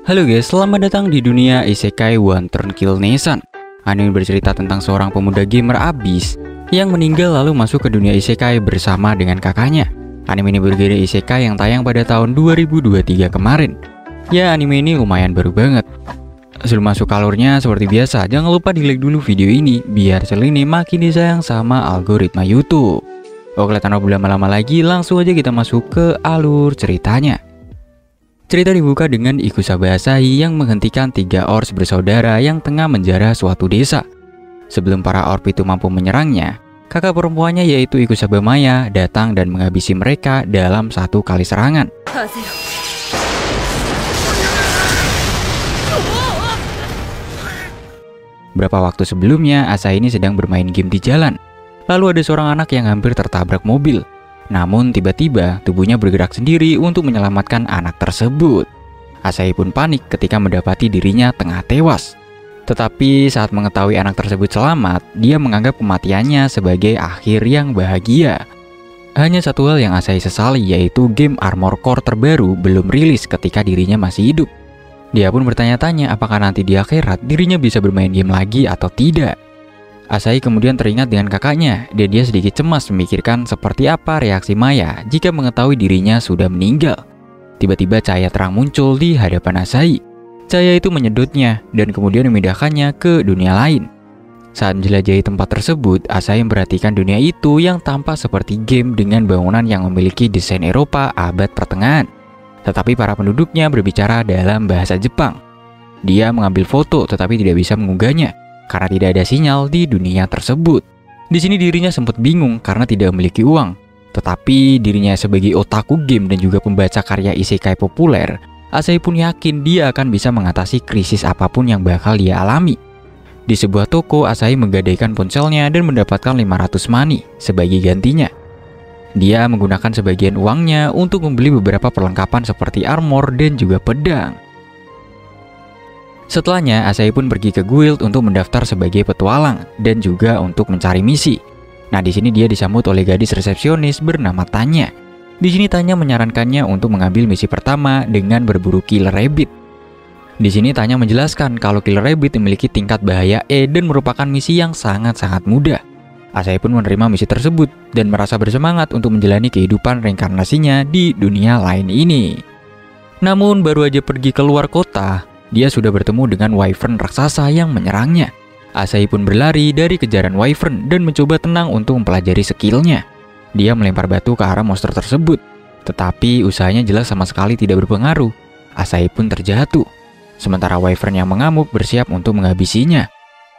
Halo guys, selamat datang di dunia Isekai One Turn Kill Nesan. Anime bercerita tentang seorang pemuda gamer abis yang meninggal lalu masuk ke dunia Isekai bersama dengan kakaknya. Anime ini bergenre Isekai yang tayang pada tahun 2023 kemarin. Ya, anime ini lumayan baru banget. Sebelum masuk ke alurnya, seperti biasa, jangan lupa di-like dulu video ini biar channel ini makin disayang sama algoritma YouTube. Oke, tanpa berlama-lama lagi, langsung aja kita masuk ke alur ceritanya. Cerita dibuka dengan Ikusaba Asahi yang menghentikan 3 orcs bersaudara yang tengah menjara suatu desa. Sebelum para orc itu mampu menyerangnya, kakak perempuannya yaitu Ikusaba Maya datang dan menghabisi mereka dalam satu kali serangan. Beberapa waktu sebelumnya, Asahi ini sedang bermain game di jalan. Lalu ada seorang anak yang hampir tertabrak mobil. Namun tiba-tiba tubuhnya bergerak sendiri untuk menyelamatkan anak tersebut. Asahi pun panik ketika mendapati dirinya tengah tewas. Tetapi saat mengetahui anak tersebut selamat, dia menganggap kematiannya sebagai akhir yang bahagia. Hanya satu hal yang Asahi sesali, yaitu game Armor Core terbaru belum rilis ketika dirinya masih hidup. Dia pun bertanya-tanya apakah nanti di akhirat dirinya bisa bermain game lagi atau tidak. Asahi kemudian teringat dengan kakaknya dan dia sedikit cemas memikirkan seperti apa reaksi Maya jika mengetahui dirinya sudah meninggal. Tiba-tiba cahaya terang muncul di hadapan Asahi. Cahaya itu menyedotnya dan kemudian memindahkannya ke dunia lain. Saat menjelajahi tempat tersebut, Asahi memperhatikan dunia itu yang tampak seperti game dengan bangunan yang memiliki desain Eropa abad pertengahan. Tetapi para penduduknya berbicara dalam bahasa Jepang. Dia mengambil foto tetapi tidak bisa mengunggahnya karena tidak ada sinyal di dunia tersebut. Di sini dirinya sempat bingung karena tidak memiliki uang. Tetapi dirinya sebagai otaku game dan juga pembaca karya isekai populer, Asahi pun yakin dia akan bisa mengatasi krisis apapun yang bakal dia alami. Di sebuah toko, Asahi menggadaikan ponselnya dan mendapatkan 500 money sebagai gantinya. Dia menggunakan sebagian uangnya untuk membeli beberapa perlengkapan seperti armor dan juga pedang. Setelahnya, Asahi pun pergi ke guild untuk mendaftar sebagai petualang dan juga untuk mencari misi. Nah, di sini dia disambut oleh gadis resepsionis bernama Tanya. Di sini Tanya menyarankannya untuk mengambil misi pertama dengan berburu killer rabbit. Di sini Tanya menjelaskan kalau killer rabbit memiliki tingkat bahaya E dan merupakan misi yang sangat-sangat mudah. Asahi pun menerima misi tersebut dan merasa bersemangat untuk menjalani kehidupan reinkarnasinya di dunia lain ini. Namun baru aja pergi keluar kota, dia sudah bertemu dengan wyvern raksasa yang menyerangnya. Asahi pun berlari dari kejaran wyvern dan mencoba tenang untuk mempelajari skillnya. Dia melempar batu ke arah monster tersebut, tetapi usahanya jelas sama sekali tidak berpengaruh. Asahi pun terjatuh, sementara wyvern yang mengamuk bersiap untuk menghabisinya.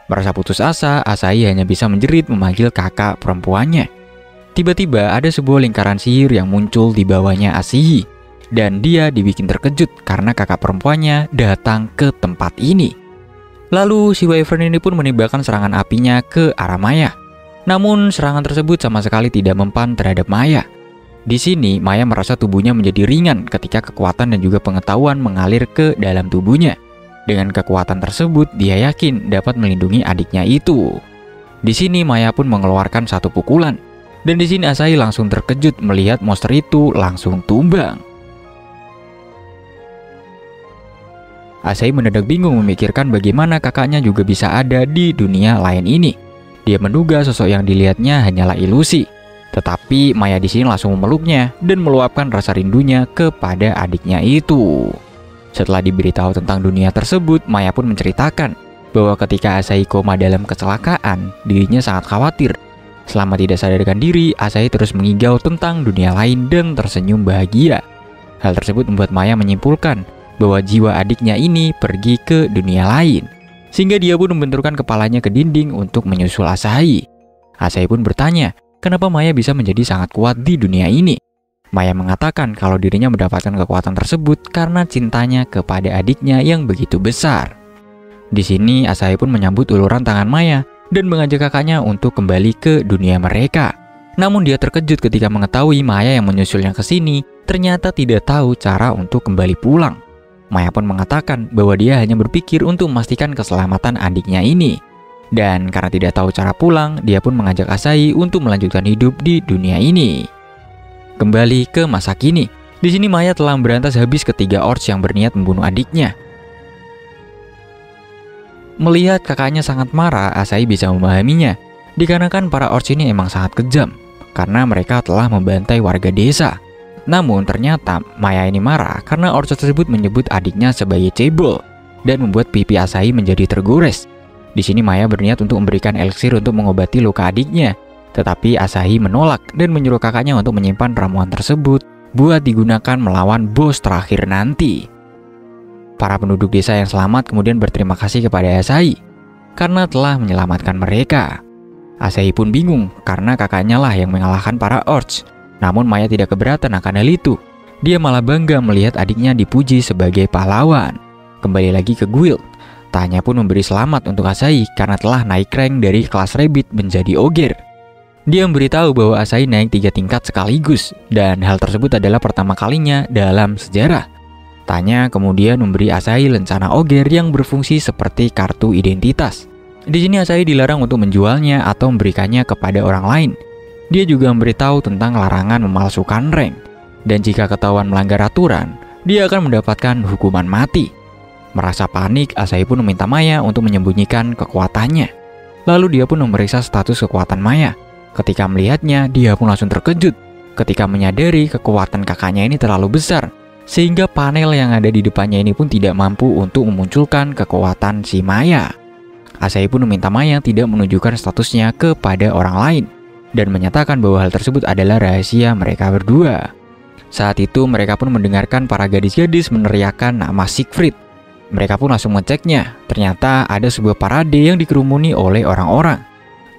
Merasa putus asa, Asahi hanya bisa menjerit memanggil kakak perempuannya. Tiba-tiba ada sebuah lingkaran sihir yang muncul di bawahnya Asahi. Dan dia dibikin terkejut karena kakak perempuannya datang ke tempat ini. Lalu si wyvern ini pun menembakkan serangan apinya ke arah Maya. Namun serangan tersebut sama sekali tidak mempan terhadap Maya. Di sini Maya merasa tubuhnya menjadi ringan ketika kekuatan dan juga pengetahuan mengalir ke dalam tubuhnya. Dengan kekuatan tersebut, dia yakin dapat melindungi adiknya itu. Di sini Maya pun mengeluarkan satu pukulan. Dan di sini Asahi langsung terkejut melihat monster itu langsung tumbang. Asahi mendadak bingung memikirkan bagaimana kakaknya juga bisa ada di dunia lain ini. Dia menduga sosok yang dilihatnya hanyalah ilusi. Tetapi Maya di sini langsung memeluknya dan meluapkan rasa rindunya kepada adiknya itu. Setelah diberitahu tentang dunia tersebut, Maya pun menceritakan bahwa ketika Asahi koma dalam kecelakaan, dirinya sangat khawatir. Selama tidak sadarkan diri, Asahi terus mengigau tentang dunia lain dan tersenyum bahagia. Hal tersebut membuat Maya menyimpulkan bahwa jiwa adiknya ini pergi ke dunia lain. Sehingga dia pun membenturkan kepalanya ke dinding untuk menyusul Asahi. Asahi pun bertanya, kenapa Maya bisa menjadi sangat kuat di dunia ini? Maya mengatakan kalau dirinya mendapatkan kekuatan tersebut karena cintanya kepada adiknya yang begitu besar. Di sini Asahi pun menyambut uluran tangan Maya dan mengajak kakaknya untuk kembali ke dunia mereka. Namun dia terkejut ketika mengetahui Maya yang menyusulnya ke sini ternyata tidak tahu cara untuk kembali pulang. Maya pun mengatakan bahwa dia hanya berpikir untuk memastikan keselamatan adiknya ini. Dan karena tidak tahu cara pulang, dia pun mengajak Asahi untuk melanjutkan hidup di dunia ini. Kembali ke masa kini, di sini Maya telah memberantas habis ketiga orcs yang berniat membunuh adiknya. Melihat kakaknya sangat marah, Asahi bisa memahaminya, dikarenakan para orcs ini emang sangat kejam, karena mereka telah membantai warga desa. Namun ternyata Maya ini marah karena orcs tersebut menyebut adiknya sebagai cebol, dan membuat pipi Asahi menjadi tergores. Di sini Maya berniat untuk memberikan eliksir untuk mengobati luka adiknya, tetapi Asahi menolak dan menyuruh kakaknya untuk menyimpan ramuan tersebut buat digunakan melawan bos terakhir nanti. Para penduduk desa yang selamat kemudian berterima kasih kepada Asahi karena telah menyelamatkan mereka. Asahi pun bingung karena kakaknya lah yang mengalahkan para orcs. Namun Maya tidak keberatan akan hal itu. Dia malah bangga melihat adiknya dipuji sebagai pahlawan. Kembali lagi ke guild. Tanya pun memberi selamat untuk Asahi karena telah naik rank dari kelas rabbit menjadi ogre. Dia memberitahu bahwa Asahi naik 3 tingkat sekaligus, dan hal tersebut adalah pertama kalinya dalam sejarah. Tanya kemudian memberi Asahi lencana ogre yang berfungsi seperti kartu identitas. Di sini Asahi dilarang untuk menjualnya atau memberikannya kepada orang lain. Dia juga memberitahu tentang larangan memalsukan rank, dan jika ketahuan melanggar aturan, dia akan mendapatkan hukuman mati. Merasa panik, Asahi pun meminta Maya untuk menyembunyikan kekuatannya. Lalu dia pun memeriksa status kekuatan Maya. Ketika melihatnya, dia pun langsung terkejut ketika menyadari kekuatan kakaknya ini terlalu besar, sehingga panel yang ada di depannya ini pun tidak mampu untuk memunculkan kekuatan si Maya. Asahi pun meminta Maya tidak menunjukkan statusnya kepada orang lain, dan menyatakan bahwa hal tersebut adalah rahasia mereka berdua. Saat itu mereka pun mendengarkan para gadis-gadis meneriakkan nama Siegfried. Mereka pun langsung mengeceknya. Ternyata ada sebuah parade yang dikerumuni oleh orang-orang.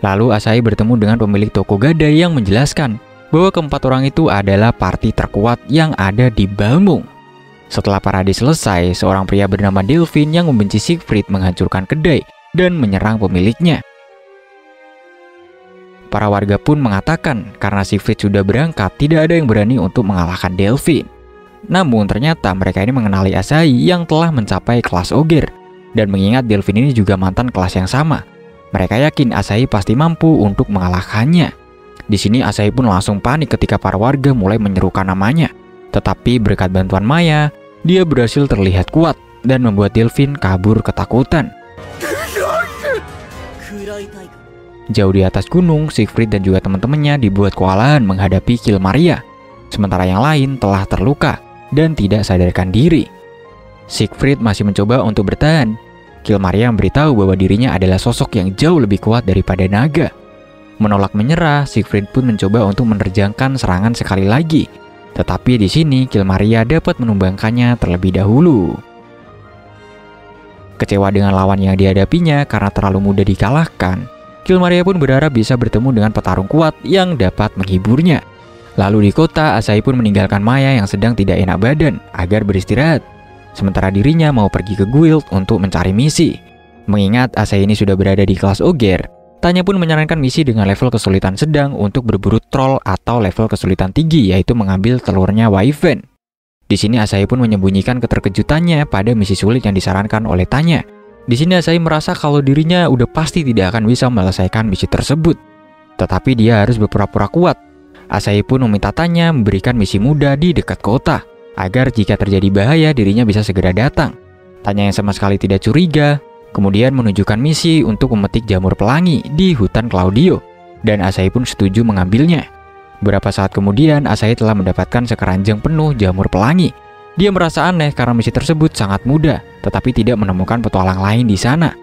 Lalu Asahi bertemu dengan pemilik toko gadai yang menjelaskan bahwa keempat orang itu adalah parti terkuat yang ada di Balmung. Setelah parade selesai, seorang pria bernama Delphine yang membenci Siegfried menghancurkan kedai dan menyerang pemiliknya. Para warga pun mengatakan karena Siegfried sudah berangkat, tidak ada yang berani untuk mengalahkan Delphine. Namun ternyata mereka ini mengenali Asahi yang telah mencapai kelas ogre, dan mengingat Delphine ini juga mantan kelas yang sama. Mereka yakin Asahi pasti mampu untuk mengalahkannya. Di sini Asahi pun langsung panik ketika para warga mulai menyerukan namanya. Tetapi berkat bantuan Maya, dia berhasil terlihat kuat dan membuat Delphine kabur ketakutan. Jauh di atas gunung, Siegfried dan juga teman-temannya dibuat kewalahan menghadapi Kilmaria. Sementara yang lain telah terluka dan tidak sadarkan diri. Siegfried masih mencoba untuk bertahan. Kilmaria memberitahu bahwa dirinya adalah sosok yang jauh lebih kuat daripada naga. Menolak menyerah, Siegfried pun mencoba untuk menerjangkan serangan sekali lagi. Tetapi di sini Kilmaria dapat menumbangkannya terlebih dahulu. Kecewa dengan lawan yang dihadapinya karena terlalu mudah dikalahkan, Kilmaria pun berharap bisa bertemu dengan petarung kuat yang dapat menghiburnya. Lalu di kota, Asahi pun meninggalkan Maya yang sedang tidak enak badan agar beristirahat. Sementara dirinya mau pergi ke guild untuk mencari misi. Mengingat Asahi ini sudah berada di kelas ogre, Tanya pun menyarankan misi dengan level kesulitan sedang untuk berburu troll atau level kesulitan tinggi, yaitu mengambil telurnya Wyvern. Di sini Asahi pun menyembunyikan keterkejutannya pada misi sulit yang disarankan oleh Tanya. Di sini Asahi merasa kalau dirinya udah pasti tidak akan bisa menyelesaikan misi tersebut. Tetapi dia harus berpura-pura kuat. Asahi pun meminta Tanya memberikan misi mudah di dekat kota, agar jika terjadi bahaya dirinya bisa segera datang. Tanya yang sama sekali tidak curiga, kemudian menunjukkan misi untuk memetik jamur pelangi di hutan Claudio, dan Asahi pun setuju mengambilnya. Beberapa saat kemudian, Asahi telah mendapatkan sekeranjang penuh jamur pelangi. Dia merasa aneh karena misi tersebut sangat mudah, tetapi tidak menemukan petualang lain di sana.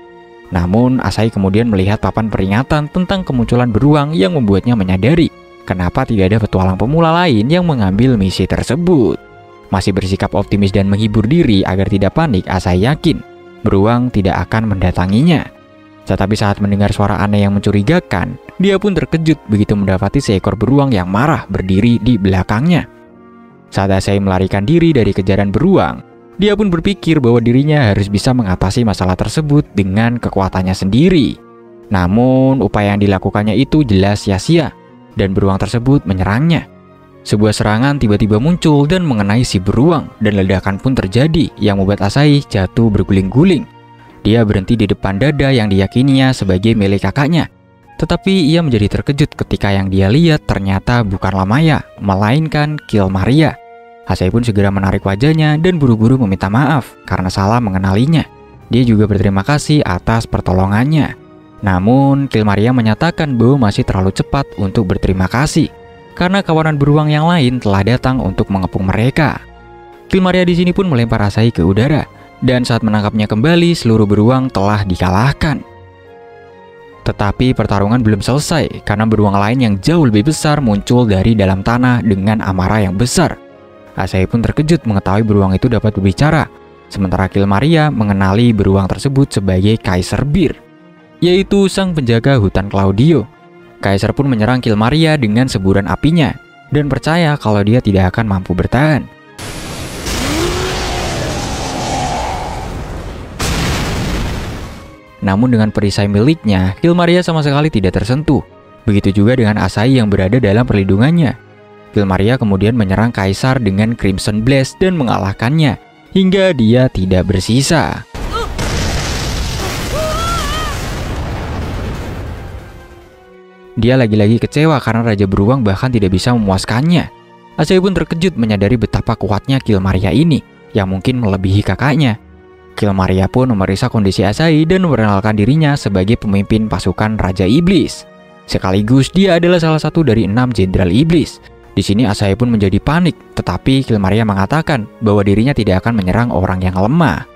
Namun, Asahi kemudian melihat papan peringatan tentang kemunculan beruang yang membuatnya menyadari kenapa tidak ada petualang pemula lain yang mengambil misi tersebut. Masih bersikap optimis dan menghibur diri agar tidak panik, Asahi yakin beruang tidak akan mendatanginya. Tetapi saat mendengar suara aneh yang mencurigakan, dia pun terkejut begitu mendapati seekor beruang yang marah berdiri di belakangnya. Saat Asahi melarikan diri dari kejaran beruang, dia pun berpikir bahwa dirinya harus bisa mengatasi masalah tersebut dengan kekuatannya sendiri. Namun, upaya yang dilakukannya itu jelas sia-sia, dan beruang tersebut menyerangnya. Sebuah serangan tiba-tiba muncul dan mengenai si beruang, dan ledakan pun terjadi yang membuat Asahi jatuh berguling-guling. Dia berhenti di depan dada yang diyakininya sebagai milik kakaknya. Tetapi ia menjadi terkejut ketika yang dia lihat ternyata bukanlah Maya, melainkan Kilmaria. Asahi pun segera menarik wajahnya dan buru-buru meminta maaf karena salah mengenalinya. Dia juga berterima kasih atas pertolongannya. Namun, Kilmaria menyatakan bahwa masih terlalu cepat untuk berterima kasih karena kawanan beruang yang lain telah datang untuk mengepung mereka. Kilmaria di sini pun melempar Asahi ke udara, dan saat menangkapnya kembali, seluruh beruang telah dikalahkan. Tetapi pertarungan belum selesai karena beruang lain yang jauh lebih besar muncul dari dalam tanah dengan amarah yang besar. Asahi pun terkejut mengetahui beruang itu dapat berbicara, sementara Kilmaria mengenali beruang tersebut sebagai Kaisar Bir, yaitu sang penjaga hutan Claudio. Kaisar pun menyerang Kilmaria dengan semburan apinya dan percaya kalau dia tidak akan mampu bertahan. Namun dengan perisai miliknya, Kilmaria sama sekali tidak tersentuh. Begitu juga dengan Asahi yang berada dalam perlindungannya. Kilmaria kemudian menyerang Kaisar dengan Crimson Blast dan mengalahkannya hingga dia tidak bersisa. Dia lagi-lagi kecewa karena Raja Beruang bahkan tidak bisa memuaskannya. Asahi pun terkejut menyadari betapa kuatnya Kilmaria ini yang mungkin melebihi kakaknya. Kilmaria pun memeriksa kondisi Asahi dan memperkenalkan dirinya sebagai pemimpin pasukan Raja Iblis. Sekaligus dia adalah salah satu dari 6 Jenderal Iblis. Di sini Asahi pun menjadi panik, tetapi Kilmaria mengatakan bahwa dirinya tidak akan menyerang orang yang lemah.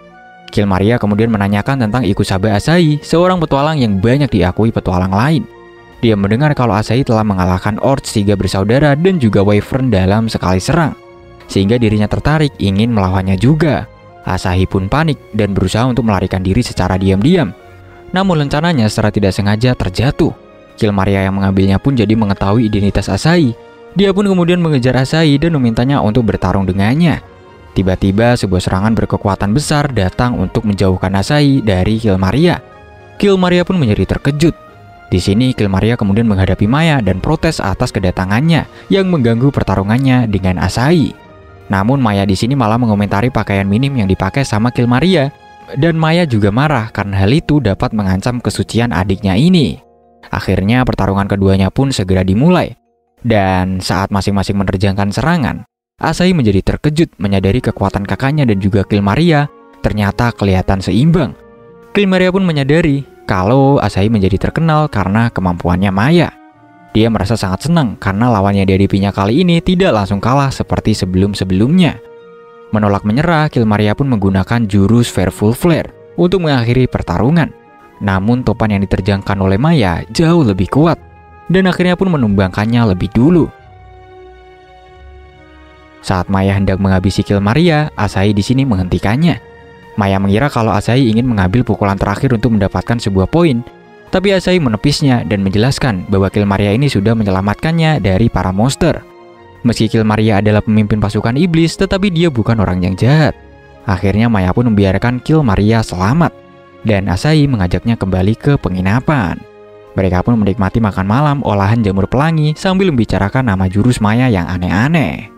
Kilmaria kemudian menanyakan tentang Ikusaba Asahi, seorang petualang yang banyak diakui petualang lain. Dia mendengar kalau Asahi telah mengalahkan Orcs 3 bersaudara dan juga Wyvern dalam sekali serang, sehingga dirinya tertarik ingin melawannya juga. Asahi pun panik dan berusaha untuk melarikan diri secara diam-diam. Namun rencananya secara tidak sengaja terjatuh. Kilmaria yang mengambilnya pun jadi mengetahui identitas Asahi. Dia pun kemudian mengejar Asahi dan memintanya untuk bertarung dengannya. Tiba-tiba sebuah serangan berkekuatan besar datang untuk menjauhkan Asahi dari Kilmaria. Kilmaria pun menjadi terkejut. Di sini Kilmaria kemudian menghadapi Maya dan protes atas kedatangannya yang mengganggu pertarungannya dengan Asahi. Namun Maya di sini malah mengomentari pakaian minim yang dipakai sama Kilmaria, dan Maya juga marah karena hal itu dapat mengancam kesucian adiknya ini. Akhirnya pertarungan keduanya pun segera dimulai. Dan saat masing-masing menerjangkan serangan, Asahi menjadi terkejut menyadari kekuatan kakaknya dan juga Kilmaria ternyata kelihatan seimbang. Kilmaria pun menyadari kalau Asahi menjadi terkenal karena kemampuannya Maya. Dia merasa sangat senang karena lawan yang dihadapinya kali ini tidak langsung kalah seperti sebelum-sebelumnya. Menolak menyerah, Kilmaria pun menggunakan jurus Fearful Flare untuk mengakhiri pertarungan. Namun topan yang diterjangkan oleh Maya jauh lebih kuat, dan akhirnya pun menumbangkannya lebih dulu. Saat Maya hendak menghabisi Kilmaria, Asahi di sini menghentikannya. Maya mengira kalau Asahi ingin mengambil pukulan terakhir untuk mendapatkan sebuah poin, tapi Asahi menepisnya dan menjelaskan bahwa Kilmaria ini sudah menyelamatkannya dari para monster. Meski Kilmaria adalah pemimpin pasukan iblis, tetapi dia bukan orang yang jahat. Akhirnya Maya pun membiarkan Kilmaria selamat, dan Asahi mengajaknya kembali ke penginapan. Mereka pun menikmati makan malam olahan jamur pelangi sambil membicarakan nama jurus Maya yang aneh-aneh.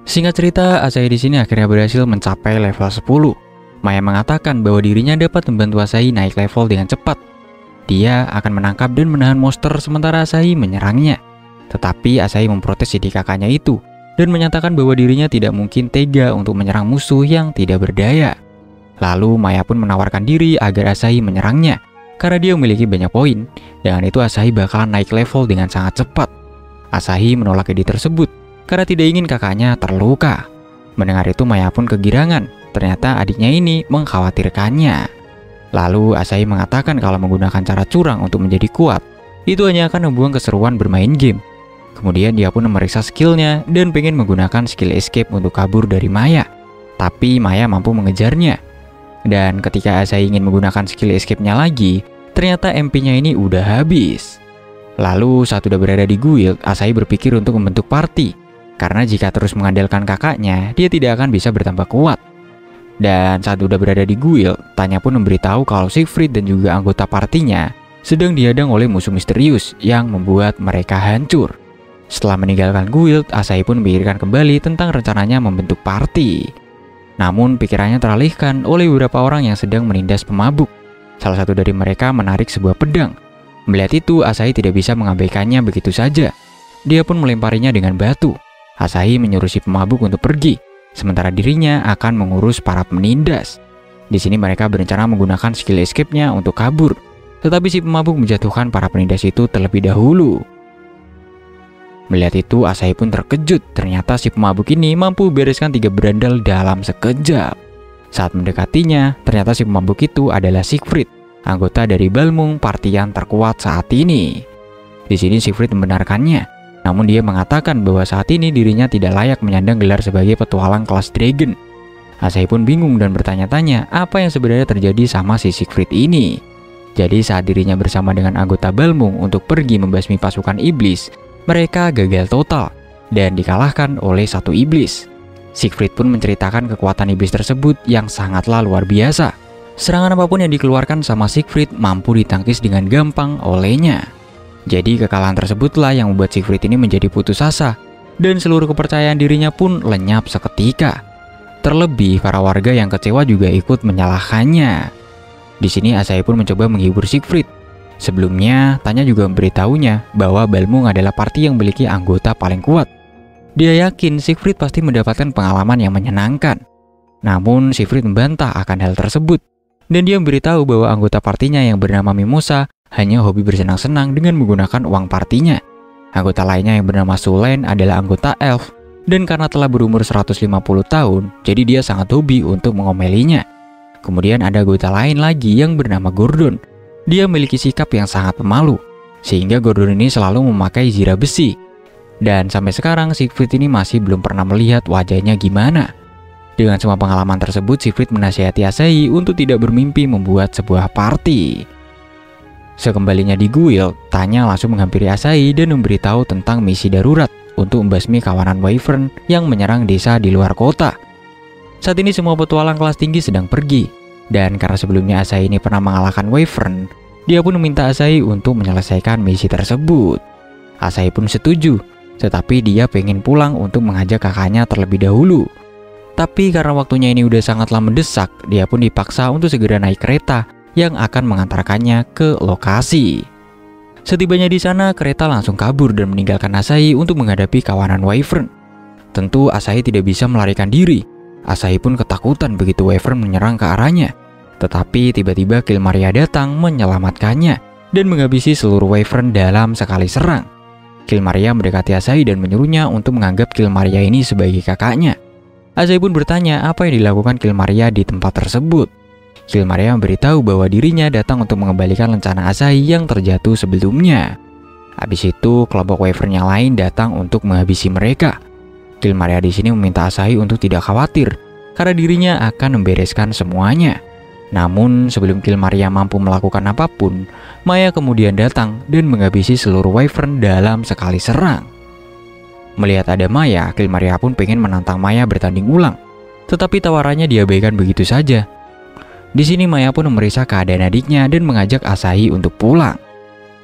Singkat cerita, Asahi di sini akhirnya berhasil mencapai level 10. Maya mengatakan bahwa dirinya dapat membantu Asahi naik level dengan cepat. Dia akan menangkap dan menahan monster sementara Asahi menyerangnya. Tetapi Asahi memprotes jadi kakaknya itu dan menyatakan bahwa dirinya tidak mungkin tega untuk menyerang musuh yang tidak berdaya. Lalu Maya pun menawarkan diri agar Asahi menyerangnya karena dia memiliki banyak poin. Dengan itu Asahi bakalan naik level dengan sangat cepat. Asahi menolak ide tersebut karena tidak ingin kakaknya terluka. Mendengar itu Maya pun kegirangan. Ternyata adiknya ini mengkhawatirkannya. Lalu Asahi mengatakan kalau menggunakan cara curang untuk menjadi kuat itu hanya akan membuang keseruan bermain game. Kemudian dia pun memeriksa skillnya dan pengen menggunakan skill escape untuk kabur dari Maya. Tapi Maya mampu mengejarnya. Dan ketika Asahi ingin menggunakan skill escape-nya lagi, ternyata MP-nya ini udah habis. Lalu saat udah berada di guild, Asahi berpikir untuk membentuk party. Karena jika terus mengandalkan kakaknya, dia tidak akan bisa bertambah kuat. Dan saat udah berada di guild, Tanya pun memberitahu kalau Siegfried dan juga anggota partinya sedang dihadang oleh musuh misterius yang membuat mereka hancur. Setelah meninggalkan guild, Asahi pun memikirkan kembali tentang rencananya membentuk party. Namun pikirannya teralihkan oleh beberapa orang yang sedang menindas pemabuk. Salah satu dari mereka menarik sebuah pedang. Melihat itu, Asahi tidak bisa mengabaikannya begitu saja. dia pun melemparinya dengan batu. Asahi menyuruh si pemabuk untuk pergi, sementara dirinya akan mengurus para penindas. Di sini mereka berencana menggunakan skill escape-nya untuk kabur, tetapi si pemabuk menjatuhkan para penindas itu terlebih dahulu. Melihat itu, Asahi pun terkejut. Ternyata si pemabuk ini mampu bereskan 3 berandal dalam sekejap. Saat mendekatinya, ternyata si pemabuk itu adalah Siegfried, anggota dari Balmung, party yang terkuat saat ini. Di sini Siegfried membenarkannya, namun dia mengatakan bahwa saat ini dirinya tidak layak menyandang gelar sebagai petualang kelas Dragon. Asahi pun bingung dan bertanya-tanya apa yang sebenarnya terjadi sama si Siegfried ini. Jadi saat dirinya bersama dengan anggota Balmung untuk pergi membasmi pasukan iblis, mereka gagal total dan dikalahkan oleh satu iblis. Siegfried pun menceritakan kekuatan iblis tersebut yang sangatlah luar biasa. Serangan apapun yang dikeluarkan sama Siegfried mampu ditangkis dengan gampang olehnya. Jadi kekalahan tersebutlah yang membuat Siegfried ini menjadi putus asa, dan seluruh kepercayaan dirinya pun lenyap seketika. Terlebih para warga yang kecewa juga ikut menyalahkannya. Di sini Asahi pun mencoba menghibur Siegfried. Sebelumnya, Tanya juga memberitahunya bahwa Balmung adalah party yang memiliki anggota paling kuat. Dia yakin Siegfried pasti mendapatkan pengalaman yang menyenangkan. Namun Siegfried membantah akan hal tersebut, dan dia memberitahu bahwa anggota partinya yang bernama Mimosa hanya hobi bersenang-senang dengan menggunakan uang partinya. Anggota lainnya yang bernama Sulen adalah anggota elf, dan karena telah berumur 150 tahun, jadi dia sangat hobi untuk mengomelinya. Kemudian ada anggota lain lagi yang bernama Gordon. Dia memiliki sikap yang sangat pemalu, sehingga Gordon ini selalu memakai zirah besi. Dan sampai sekarang Siegfried ini masih belum pernah melihat wajahnya gimana. Dengan semua pengalaman tersebut, Siegfried menasihati Asahi untuk tidak bermimpi membuat sebuah party. Sekembalinya di guild, Tanya langsung menghampiri Asahi dan memberitahu tentang misi darurat untuk membasmi kawanan Wyvern yang menyerang desa di luar kota. Saat ini semua petualang kelas tinggi sedang pergi, dan karena sebelumnya Asahi ini pernah mengalahkan Wyvern, dia pun meminta Asahi untuk menyelesaikan misi tersebut. Asahi pun setuju, tetapi dia pengen pulang untuk mengajak kakaknya terlebih dahulu. Tapi karena waktunya ini udah sangatlah mendesak, dia pun dipaksa untuk segera naik kereta yang akan mengantarkannya ke lokasi. Setibanya di sana, kereta langsung kabur dan meninggalkan Asahi untuk menghadapi kawanan Wyvern. Tentu Asahi tidak bisa melarikan diri. Asahi pun ketakutan begitu Wyvern menyerang ke arahnya. Tetapi tiba-tiba Kilmaria datang menyelamatkannya dan menghabisi seluruh Wyvern dalam sekali serang. Kilmaria mendekati Asahi dan menyuruhnya untuk menganggap Kilmaria ini sebagai kakaknya. Asahi pun bertanya apa yang dilakukan Kilmaria di tempat tersebut. Kilmaria memberitahu bahwa dirinya datang untuk mengembalikan lencana Asahi yang terjatuh sebelumnya. Habis itu, kelompok Wyvern yang lain datang untuk menghabisi mereka. Kilmaria di sini meminta Asahi untuk tidak khawatir karena dirinya akan membereskan semuanya. Namun sebelum Kilmaria mampu melakukan apapun, Maya kemudian datang dan menghabisi seluruh Wyvern dalam sekali serang. Melihat ada Maya, Kilmaria pun pengen menantang Maya bertanding ulang, tetapi tawarannya diabaikan begitu saja. Di sini Maya pun memeriksa keadaan adiknya dan mengajak Asahi untuk pulang.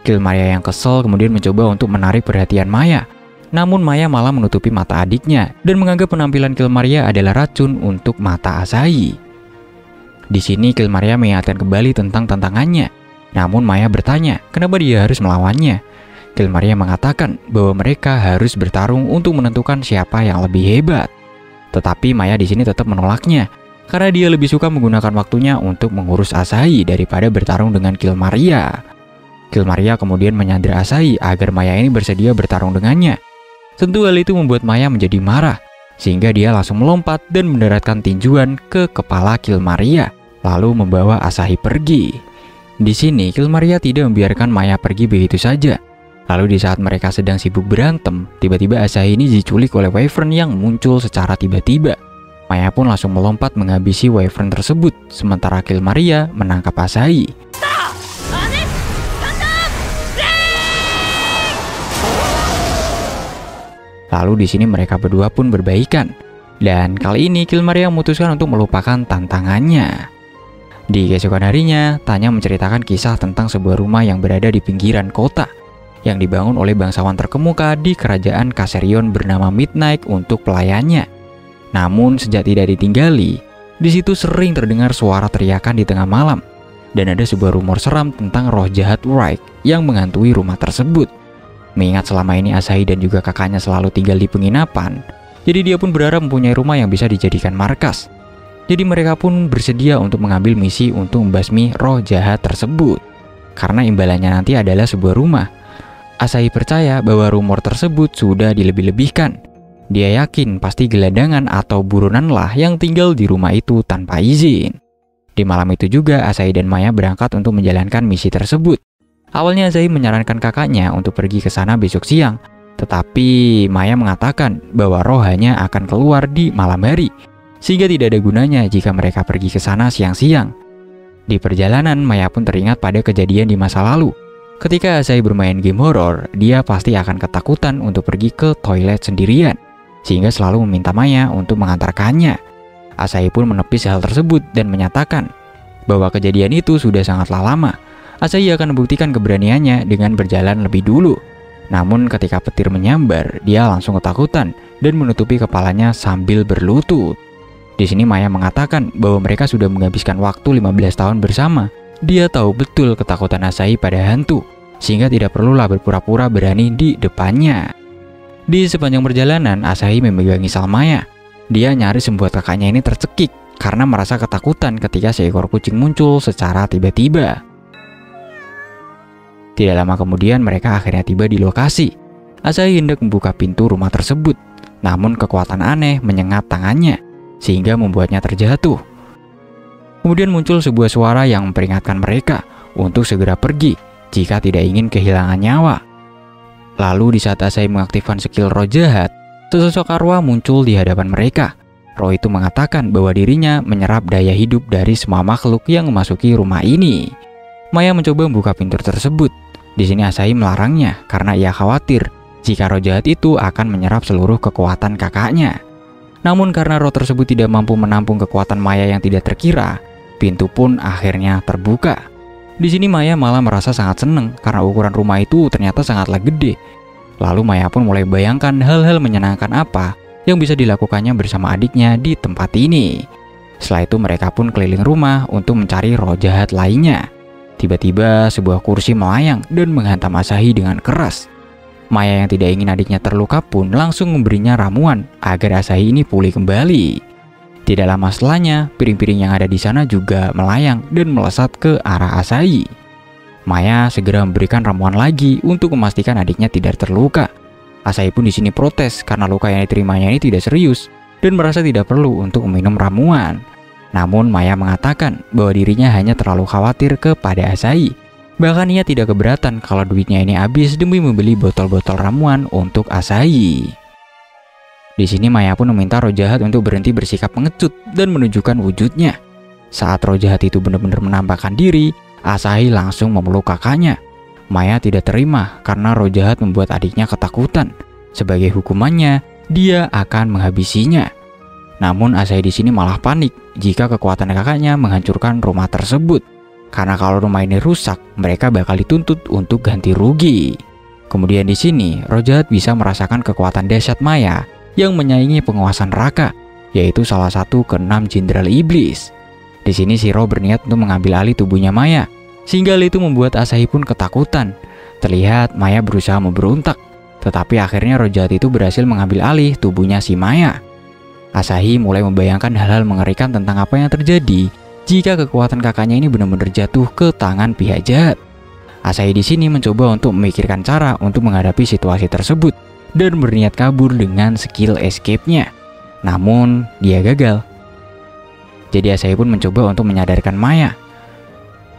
Kilmaria yang kesel kemudian mencoba untuk menarik perhatian Maya. Namun Maya malah menutupi mata adiknya dan menganggap penampilan Kilmaria adalah racun untuk mata Asahi. Di sini Kilmaria mengingatkan kembali tentang tantangannya. Namun Maya bertanya kenapa dia harus melawannya. Kilmaria mengatakan bahwa mereka harus bertarung untuk menentukan siapa yang lebih hebat. Tetapi Maya di sini tetap menolaknya karena dia lebih suka menggunakan waktunya untuk mengurus Asahi daripada bertarung dengan Kilmaria. Kilmaria kemudian menyandera Asahi agar Maya ini bersedia bertarung dengannya. Tentu hal itu membuat Maya menjadi marah, sehingga dia langsung melompat dan mendaratkan tinjuan ke kepala Kilmaria, lalu membawa Asahi pergi. Di sini Kilmaria tidak membiarkan Maya pergi begitu saja. Lalu di saat mereka sedang sibuk berantem, tiba-tiba Asahi ini diculik oleh Wyvern yang muncul secara tiba-tiba. Maya pun langsung melompat menghabisi Wyvern tersebut, sementara Kilmaria menangkap Asahi. Lalu di sini mereka berdua pun berbaikan, dan kali ini Kilmaria memutuskan untuk melupakan tantangannya. Di keesokan harinya, Tanya menceritakan kisah tentang sebuah rumah yang berada di pinggiran kota, yang dibangun oleh bangsawan terkemuka di kerajaan Kaserion bernama Midnight untuk pelayannya. Namun sejak tidak ditinggali, di situ sering terdengar suara teriakan di tengah malam, dan ada sebuah rumor seram tentang roh jahat Wright yang menghantui rumah tersebut. Mengingat selama ini Asahi dan juga kakaknya selalu tinggal di penginapan, jadi dia pun berharap mempunyai rumah yang bisa dijadikan markas. Jadi mereka pun bersedia untuk mengambil misi untuk membasmi roh jahat tersebut. Karena imbalannya nanti adalah sebuah rumah. Asahi percaya bahwa rumor tersebut sudah dilebih-lebihkan. Dia yakin pasti gelandangan atau buronanlah yang tinggal di rumah itu tanpa izin. Di malam itu juga Asahi dan Maya berangkat untuk menjalankan misi tersebut. Awalnya Asahi menyarankan kakaknya untuk pergi ke sana besok siang. Tetapi Maya mengatakan bahwa roh hanya akan keluar di malam hari, sehingga tidak ada gunanya jika mereka pergi ke sana siang-siang. Di perjalanan, Maya pun teringat pada kejadian di masa lalu. Ketika Asahi bermain game horor, dia pasti akan ketakutan untuk pergi ke toilet sendirian, sehingga selalu meminta Maya untuk mengantarkannya. Asahi pun menepis hal tersebut dan menyatakan bahwa kejadian itu sudah sangatlah lama. Asahi akan membuktikan keberaniannya dengan berjalan lebih dulu. Namun ketika petir menyambar, dia langsung ketakutan dan menutupi kepalanya sambil berlutut. Di sini Maya mengatakan bahwa mereka sudah menghabiskan waktu 15 tahun bersama. Dia tahu betul ketakutan Asahi pada hantu, sehingga tidak perlulah berpura-pura berani di depannya. Di sepanjang perjalanan, Asahi memegangi Maya. Dia nyaris membuat kakaknya ini tercekik karena merasa ketakutan ketika seekor kucing muncul secara tiba-tiba. Tidak lama kemudian mereka akhirnya tiba di lokasi. Asahi hendak membuka pintu rumah tersebut, namun kekuatan aneh menyengat tangannya, sehingga membuatnya terjatuh. Kemudian muncul sebuah suara yang memperingatkan mereka untuk segera pergi jika tidak ingin kehilangan nyawa. Lalu di saat Asahi mengaktifkan skill roh jahat, sesosok arwah muncul di hadapan mereka. Roh itu mengatakan bahwa dirinya menyerap daya hidup dari semua makhluk yang memasuki rumah ini. Maya mencoba membuka pintu tersebut. Di sini Asahi melarangnya karena ia khawatir jika roh jahat itu akan menyerap seluruh kekuatan kakaknya. Namun karena roh tersebut tidak mampu menampung kekuatan Maya yang tidak terkira, pintu pun akhirnya terbuka. Di sini Maya malah merasa sangat senang karena ukuran rumah itu ternyata sangatlah gede. Lalu Maya pun mulai bayangkan hal-hal menyenangkan apa yang bisa dilakukannya bersama adiknya di tempat ini. Setelah itu mereka pun keliling rumah untuk mencari roh jahat lainnya. Tiba-tiba sebuah kursi melayang dan menghantam Asahi dengan keras. Maya yang tidak ingin adiknya terluka pun langsung memberinya ramuan agar Asahi ini pulih kembali. Tidak lama setelahnya, piring-piring yang ada di sana juga melayang dan melesat ke arah Asahi. Maya segera memberikan ramuan lagi untuk memastikan adiknya tidak terluka. Asahi pun di sini protes karena luka yang diterimanya ini tidak serius dan merasa tidak perlu untuk meminum ramuan. Namun Maya mengatakan bahwa dirinya hanya terlalu khawatir kepada Asahi. Bahkan ia tidak keberatan kalau duitnya ini habis demi membeli botol-botol ramuan untuk Asahi. Di sini Maya pun meminta roh jahat untuk berhenti bersikap pengecut dan menunjukkan wujudnya. Saat roh jahat itu benar-benar menampakkan diri, Asahi langsung memeluk kakaknya. Maya tidak terima karena roh jahat membuat adiknya ketakutan. Sebagai hukumannya, dia akan menghabisinya. Namun Asahi di sini malah panik jika kekuatan kakaknya menghancurkan rumah tersebut. Karena kalau rumah ini rusak, mereka bakal dituntut untuk ganti rugi. Kemudian di sini, roh jahat bisa merasakan kekuatan dahsyat Maya yang menyaingi penguasa neraka, yaitu salah satu ke-6 jenderal iblis. Di sini si roh berniat untuk mengambil alih tubuhnya Maya, sehingga hal itu membuat Asahi pun ketakutan. Terlihat Maya berusaha memberontak, tetapi akhirnya roh jahat itu berhasil mengambil alih tubuhnya si Maya. Asahi mulai membayangkan hal-hal mengerikan tentang apa yang terjadi jika kekuatan kakaknya ini benar-benar jatuh ke tangan pihak jahat. Asahi di sini mencoba untuk memikirkan cara untuk menghadapi situasi tersebut dan berniat kabur dengan skill escape-nya. Namun dia gagal. Jadi Asahi pun mencoba untuk menyadarkan Maya.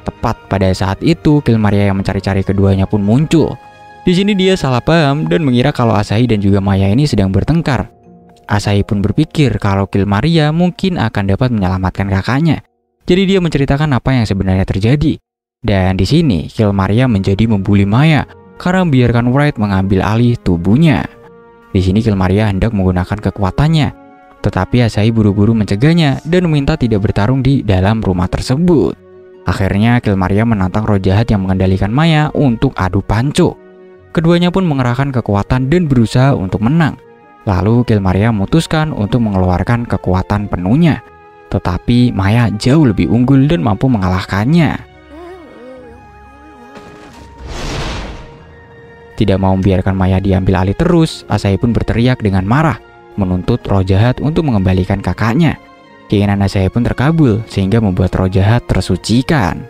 Tepat pada saat itu, Kilmaria yang mencari-cari keduanya pun muncul. Di sini dia salah paham dan mengira kalau Asahi dan juga Maya ini sedang bertengkar. Asahi pun berpikir kalau Kilmaria mungkin akan dapat menyelamatkan kakaknya. Jadi dia menceritakan apa yang sebenarnya terjadi. Dan di sini Kilmaria menjadi membuli Maya karena membiarkan Wright mengambil alih tubuhnya. Di sini Kilmaria hendak menggunakan kekuatannya, tetapi Asahi buru-buru mencegahnya dan meminta tidak bertarung di dalam rumah tersebut. Akhirnya Kilmaria menantang roh jahat yang mengendalikan Maya untuk adu panco. Keduanya pun mengerahkan kekuatan dan berusaha untuk menang. Lalu Kilmaria memutuskan untuk mengeluarkan kekuatan penuhnya. Tetapi Maya jauh lebih unggul dan mampu mengalahkannya. Tidak mau membiarkan Maya diambil alih terus, Asahi pun berteriak dengan marah, menuntut roh jahat untuk mengembalikan kakaknya. Keinginan Asahi pun terkabul, sehingga membuat roh jahat tersucikan.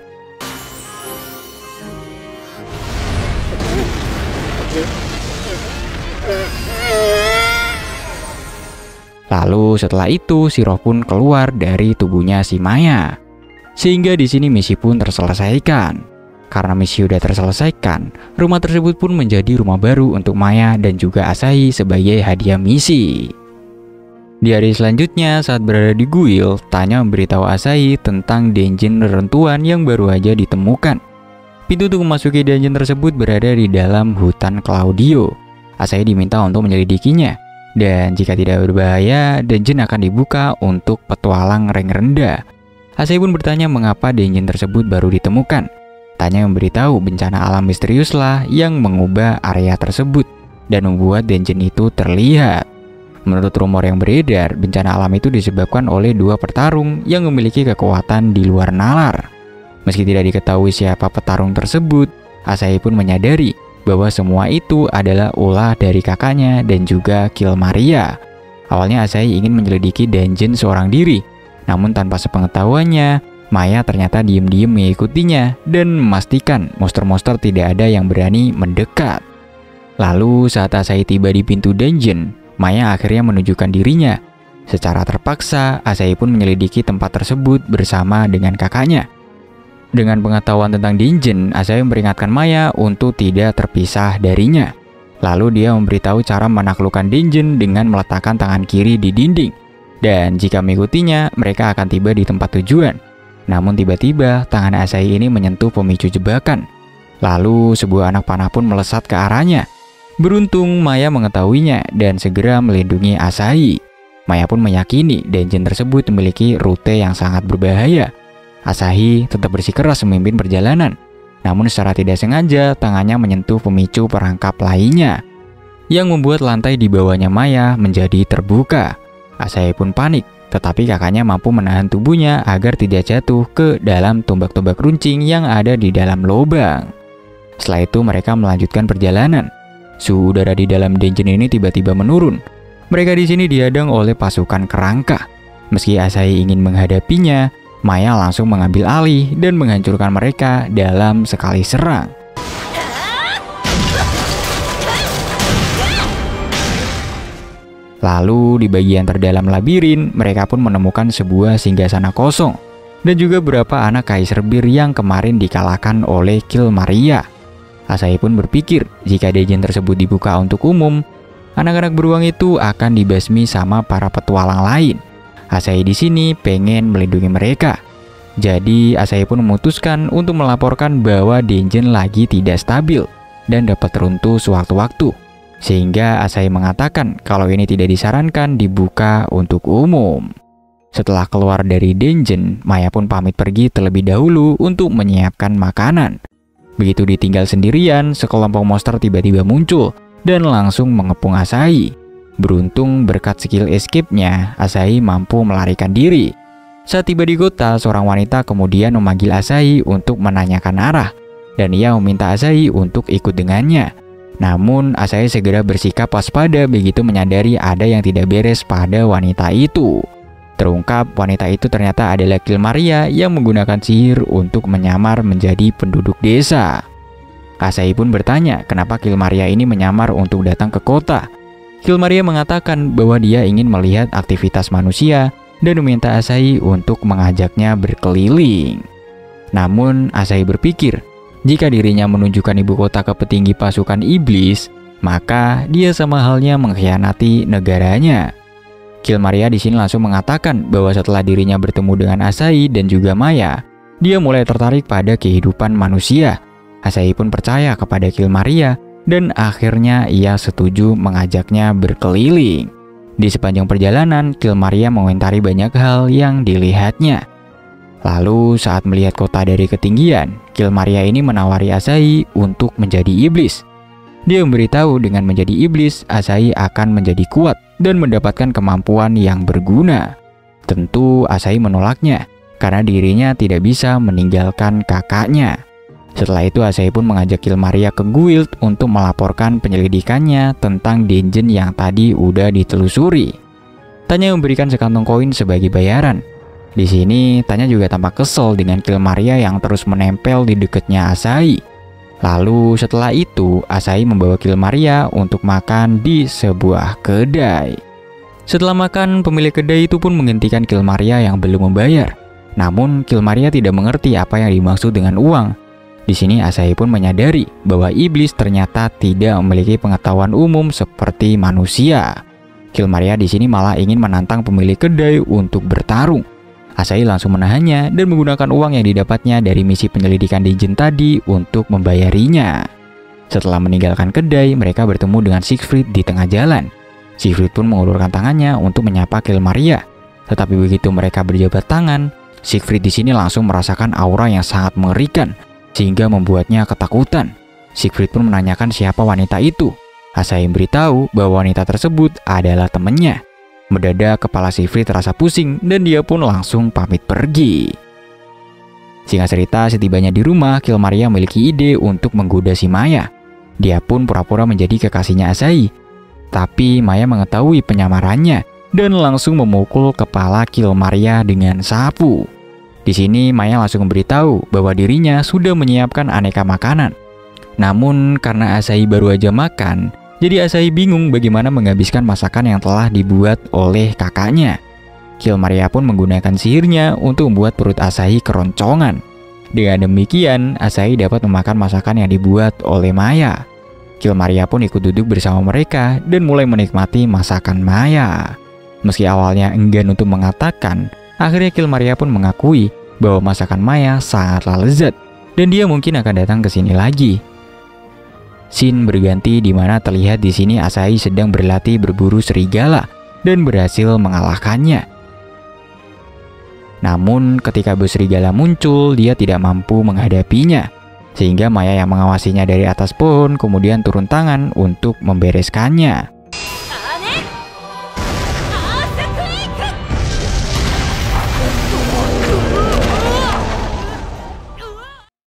Lalu setelah itu si roh pun keluar dari tubuhnya si Maya. Sehingga di sini misi pun terselesaikan. Karena misi sudah terselesaikan, rumah tersebut pun menjadi rumah baru untuk Maya dan juga Asahi sebagai hadiah misi. Di hari selanjutnya saat berada di kuil, Tanya memberitahu Asahi tentang dungeon reruntuhan yang baru aja ditemukan. Pintu untuk memasuki dungeon tersebut berada di dalam hutan Claudio. Asahi diminta untuk menyelidikinya. Dan jika tidak berbahaya, dungeon akan dibuka untuk petualang rank rendah. Asahi pun bertanya mengapa dungeon tersebut baru ditemukan. Tanya memberitahu bencana alam misteriuslah yang mengubah area tersebut dan membuat dungeon itu terlihat. Menurut rumor yang beredar, bencana alam itu disebabkan oleh dua petarung yang memiliki kekuatan di luar nalar. Meski tidak diketahui siapa petarung tersebut, Asahi pun menyadari bahwa semua itu adalah ulah dari kakaknya dan juga Kill Maria. Awalnya Asahi ingin menyelidiki dungeon seorang diri, namun tanpa sepengetahuannya, Maya ternyata diam-diam mengikutinya dan memastikan monster-monster tidak ada yang berani mendekat. Lalu saat Asahi tiba di pintu dungeon, Maya akhirnya menunjukkan dirinya. Secara terpaksa, Asahi pun menyelidiki tempat tersebut bersama dengan kakaknya. Dengan pengetahuan tentang dungeon, Asahi memperingatkan Maya untuk tidak terpisah darinya. Lalu dia memberitahu cara menaklukkan dungeon dengan meletakkan tangan kiri di dinding. Dan jika mengikutinya, mereka akan tiba di tempat tujuan. Namun tiba-tiba tangan Asahi ini menyentuh pemicu jebakan. Lalu sebuah anak panah pun melesat ke arahnya. Beruntung Maya mengetahuinya dan segera melindungi Asahi. Maya pun meyakini dungeon tersebut memiliki rute yang sangat berbahaya. Asahi tetap bersikeras memimpin perjalanan. Namun secara tidak sengaja tangannya menyentuh pemicu perangkap lainnya, yang membuat lantai di bawahnya Maya menjadi terbuka. Asahi pun panik, tetapi kakaknya mampu menahan tubuhnya agar tidak jatuh ke dalam tombak-tombak runcing yang ada di dalam lubang. Setelah itu mereka melanjutkan perjalanan. Suhu udara di dalam dungeon ini tiba-tiba menurun. Mereka di sini dihadang oleh pasukan kerangka. Meski Asahi ingin menghadapinya, Maya langsung mengambil alih dan menghancurkan mereka dalam sekali serang. Lalu di bagian terdalam labirin, mereka pun menemukan sebuah singgasana kosong dan juga beberapa anak kaisar bir yang kemarin dikalahkan oleh Kill Maria. Asahi pun berpikir jika dungeon tersebut dibuka untuk umum, anak-anak beruang itu akan dibasmi sama para petualang lain. Asahi di sini pengen melindungi mereka. Jadi Asahi pun memutuskan untuk melaporkan bahwa dungeon lagi tidak stabil dan dapat runtuh sewaktu-waktu. Sehingga Asahi mengatakan kalau ini tidak disarankan dibuka untuk umum. Setelah keluar dari dungeon, Maya pun pamit pergi terlebih dahulu untuk menyiapkan makanan. Begitu ditinggal sendirian, sekelompok monster tiba-tiba muncul dan langsung mengepung Asahi. Beruntung berkat skill escape-nya, Asahi mampu melarikan diri. Saat tiba di kota, seorang wanita kemudian memanggil Asahi untuk menanyakan arah, dan ia meminta Asahi untuk ikut dengannya. Namun Asahi segera bersikap waspada begitu menyadari ada yang tidak beres pada wanita itu. Terungkap wanita itu ternyata adalah Kill Maria yang menggunakan sihir untuk menyamar menjadi penduduk desa. Asahi pun bertanya kenapa Kill Maria ini menyamar untuk datang ke kota. Kill Maria mengatakan bahwa dia ingin melihat aktivitas manusia dan meminta Asahi untuk mengajaknya berkeliling. Namun Asahi berpikir, jika dirinya menunjukkan ibu kota ke petinggi pasukan iblis, maka dia sama halnya mengkhianati negaranya. Kill Maria di sini langsung mengatakan bahwa setelah dirinya bertemu dengan Asahi dan juga Maya, dia mulai tertarik pada kehidupan manusia. Asahi pun percaya kepada Kill Maria dan akhirnya ia setuju mengajaknya berkeliling. Di sepanjang perjalanan, Kill Maria mengomentari banyak hal yang dilihatnya. Lalu saat melihat kota dari ketinggian, Kill Maria ini menawari Asahi untuk menjadi iblis. Dia memberitahu dengan menjadi iblis, Asahi akan menjadi kuat dan mendapatkan kemampuan yang berguna. Tentu Asahi menolaknya, karena dirinya tidak bisa meninggalkan kakaknya. Setelah itu Asahi pun mengajak Killmaria ke guild untuk melaporkan penyelidikannya tentang dungeon yang tadi udah ditelusuri. Tanya memberikan sekantong koin sebagai bayaran. Di sini Tanya juga tampak kesel dengan Killmaria yang terus menempel di dekatnya Asahi. Lalu setelah itu Asahi membawa Killmaria untuk makan di sebuah kedai. Setelah makan, pemilik kedai itu pun menghentikan Killmaria yang belum membayar. Namun Killmaria tidak mengerti apa yang dimaksud dengan uang. Di sini Asahi pun menyadari bahwa iblis ternyata tidak memiliki pengetahuan umum seperti manusia. Killmaria di sini malah ingin menantang pemilik kedai untuk bertarung. Asahi langsung menahannya dan menggunakan uang yang didapatnya dari misi penyelidikan dungeon tadi untuk membayarinya. Setelah meninggalkan kedai, mereka bertemu dengan Siegfried di tengah jalan. Siegfried pun mengulurkan tangannya untuk menyapa Killmaria. Tetapi begitu mereka berjabat tangan, Siegfried di sini langsung merasakan aura yang sangat mengerikan, sehingga membuatnya ketakutan. Siegfried pun menanyakan siapa wanita itu. Asahi memberitahu bahwa wanita tersebut adalah temannya. Mendadak kepala Siegfried terasa pusing dan dia pun langsung pamit pergi. Singkat cerita, setibanya di rumah, Killmaria memiliki ide untuk menggoda si Maya. Dia pun pura-pura menjadi kekasihnya Asahi. Tapi Maya mengetahui penyamarannya dan langsung memukul kepala Killmaria dengan sapu. Di sini Maya langsung memberitahu bahwa dirinya sudah menyiapkan aneka makanan. Namun karena Asahi baru aja makan, jadi Asahi bingung bagaimana menghabiskan masakan yang telah dibuat oleh kakaknya. Killmaria pun menggunakan sihirnya untuk membuat perut Asahi keroncongan. Dengan demikian, Asahi dapat memakan masakan yang dibuat oleh Maya. Killmaria pun ikut duduk bersama mereka dan mulai menikmati masakan Maya. Meski awalnya enggan untuk mengatakan, akhirnya Killmaria pun mengakui bahwa masakan Maya sangatlah lezat dan dia mungkin akan datang ke sini lagi. Scene berganti di mana terlihat di sini Asahi sedang berlatih berburu serigala dan berhasil mengalahkannya. Namun ketika bos serigala muncul, dia tidak mampu menghadapinya. Sehingga Maya yang mengawasinya dari atas pohon kemudian turun tangan untuk membereskannya.